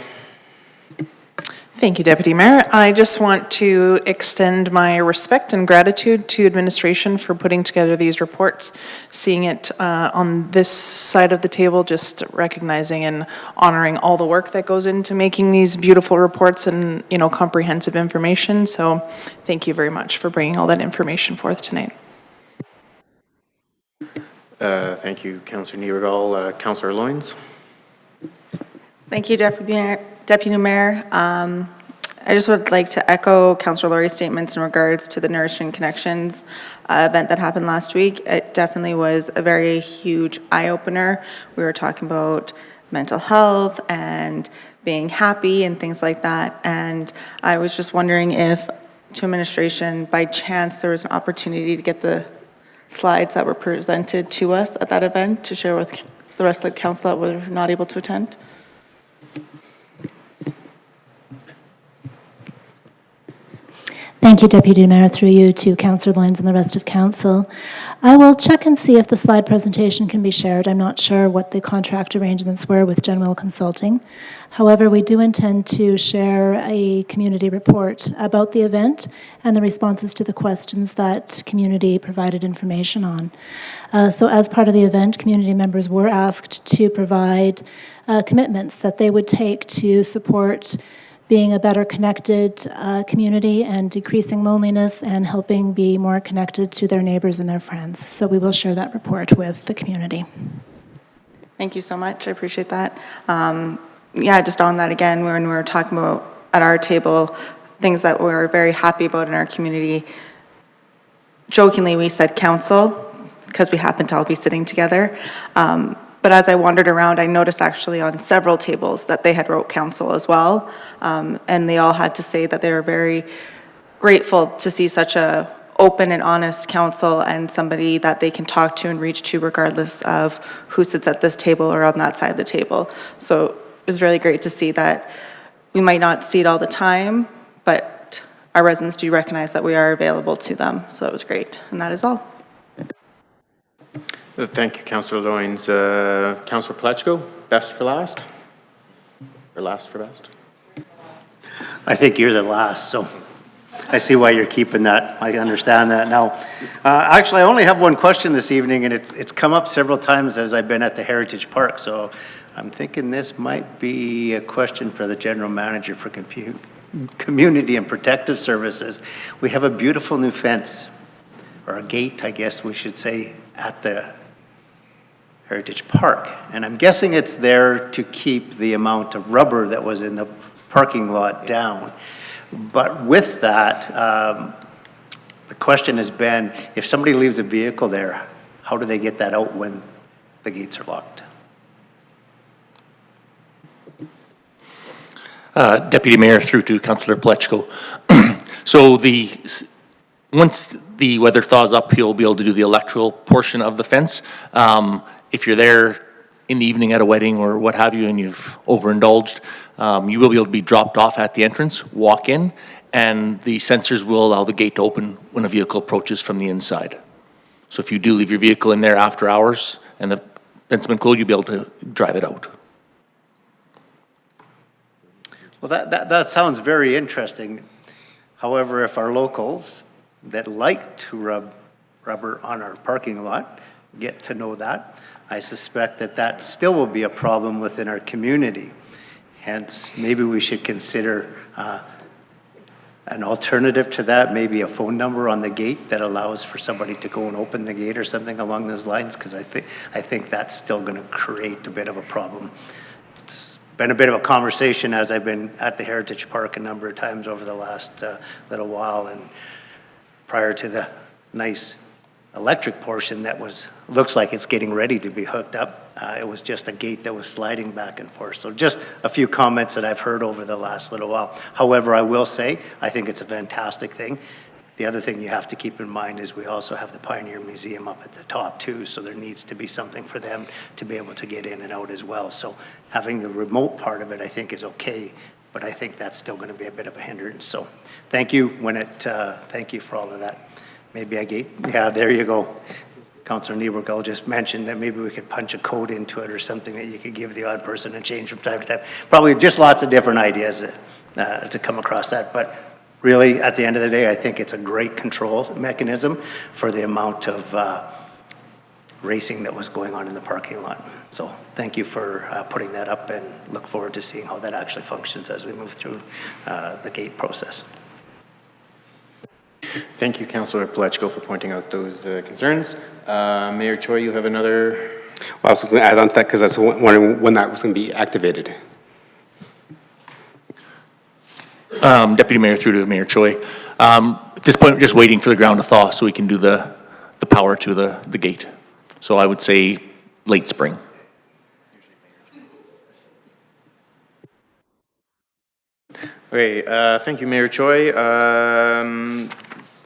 Thank you, Deputy Mayor. I just want to extend my respect and gratitude to administration for putting together these reports. Seeing it on this side of the table, just recognizing and honoring all the work that goes into making these beautiful reports and, you know, comprehensive information. So thank you very much for bringing all that information forth tonight. Thank you, Councillor Niebergall. Councillor Loynes. Thank you, Deputy Mayor. I just would like to echo Councillor Laurie's statements in regards to the Nourishing Connections event that happened last week. It definitely was a very huge eye-opener. We were talking about mental health and being happy and things like that. And I was just wondering if, to administration, by chance, there was an opportunity to get the slides that were presented to us at that event to share with the rest of the council that were not able to attend. Thank you, Deputy Mayor, through you to Councillor Loynes and the rest of council. I will check and see if the slide presentation can be shared. I'm not sure what the contract arrangements were with General Consulting. However, we do intend to share a community report about the event and the responses to the questions that community provided information on. So as part of the event, community members were asked to provide commitments that they would take to support being a better connected community and decreasing loneliness and helping be more connected to their neighbors and their friends. So we will share that report with the community. Thank you so much. I appreciate that. Yeah, just on that again, when we were talking about at our table, things that we're very happy about in our community, jokingly we said council, because we happened to all be sitting together. But as I wandered around, I noticed actually on several tables that they had wrote council as well. And they all had to say that they were very grateful to see such a open and honest council and somebody that they can talk to and reach to regardless of who sits at this table or on that side of the table. So it was really great to see that we might not see it all the time, but our residents do recognize that we are available to them. So that was great. And that is all. Thank you, Councillor Loynes. Councillor Pletchko, best for last? Or last for best? I think you're the last, so I see why you're keeping that. I understand that now. Actually, I only have one question this evening, and it's come up several times as I've been at the Heritage Park, so I'm thinking this might be a question for the General Manager for Community and Protective Services. We have a beautiful new fence, or a gate, I guess we should say, at the Heritage Park. And I'm guessing it's there to keep the amount of rubber that was in the parking lot down. But with that, the question has been, if somebody leaves a vehicle there, how do they get that out when the gates are locked? Deputy Mayor, through to Councillor Pletchko. So once the weather thaws up, you'll be able to do the electrical portion of the fence. If you're there in the evening at a wedding or what have you and you've overindulged, you will be able to be dropped off at the entrance, walk in, and the sensors will allow the gate to open when a vehicle approaches from the inside. So if you do leave your vehicle in there after hours and the fence has been closed, you'll be able to drive it out. Well, that sounds very interesting. However, if our locals that like to rub rubber on our parking lot get to know that, I suspect that still will be a problem within our community. Hence, maybe we should consider an alternative to that, maybe a phone number on the gate that allows for somebody to go and open the gate or something along those lines, because I think that's still going to create a bit of a problem. It's been a bit of a conversation as I've been at the Heritage Park a number of times over the last little while, and prior to the nice electric portion that looks like it's getting ready to be hooked up. It was just a gate that was sliding back and forth. So just a few comments that I've heard over the last little while. However, I will say, I think it's a fantastic thing. The other thing you have to keep in mind is we also have the Pioneer Museum up at the top too, so there needs to be something for them to be able to get in and out as well. So having the remote part of it, I think, is okay, but I think that's still going to be a bit of a hindrance. So thank you, thank you for all of that. Maybe yeah, there you go. Councillor Nieberg just mentioned that maybe we could punch a code into it or something that you could give the odd person and change from time to time. Probably just lots of different ideas to come across that. But really, at the end of the day, I think it's a great control mechanism for the amount of racing that was going on in the parking lot. So thank you for putting that up, and look forward to seeing how that actually functions as we move through the gate process. Thank you, Councillor Pletchko, for pointing out those concerns. Mayor Choi, you have another? Well, I was going to add on to that because I was wondering when that was going to be activated. Deputy Mayor, through to Mayor Choi. At this point, we're just waiting for the ground to thaw so we can do the power to the gate. So I would say late spring. Okay, thank you, Mayor Choi.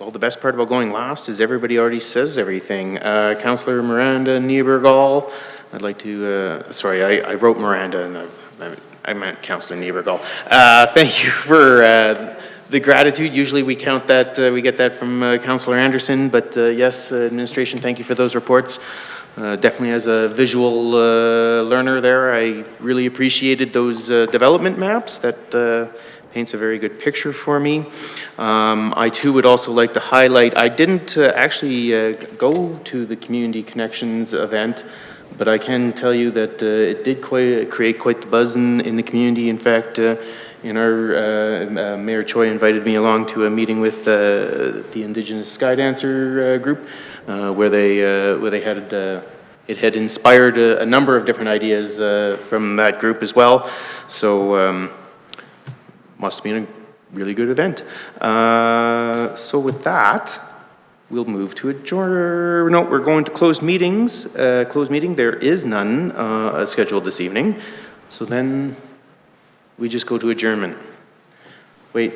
Well, the best part about going last is everybody already says everything. Councillor Miranda Niebergall, I'd like to, sorry, I wrote Miranda and I meant Councillor Niebergall. Thank you for the gratitude. Usually we count that, we get that from Councillor Anderson, but yes, administration, thank you for those reports. Definitely as a visual learner there, I really appreciated those development maps. That paints a very good picture for me. I too would also like to highlight, I didn't actually go to the Community Connections event, but I can tell you that it did create quite the buzz in the community. In fact, in our Mayor Choi invited me along to a meeting with the Indigenous Skydancer group, where they had it had inspired a number of different ideas from that group as well. So must have been a really good event. So with that, we'll move to adjourn. No, we're going to close meetings. Closed meeting, there is none scheduled this evening. So then we just go to adjournment. Wait.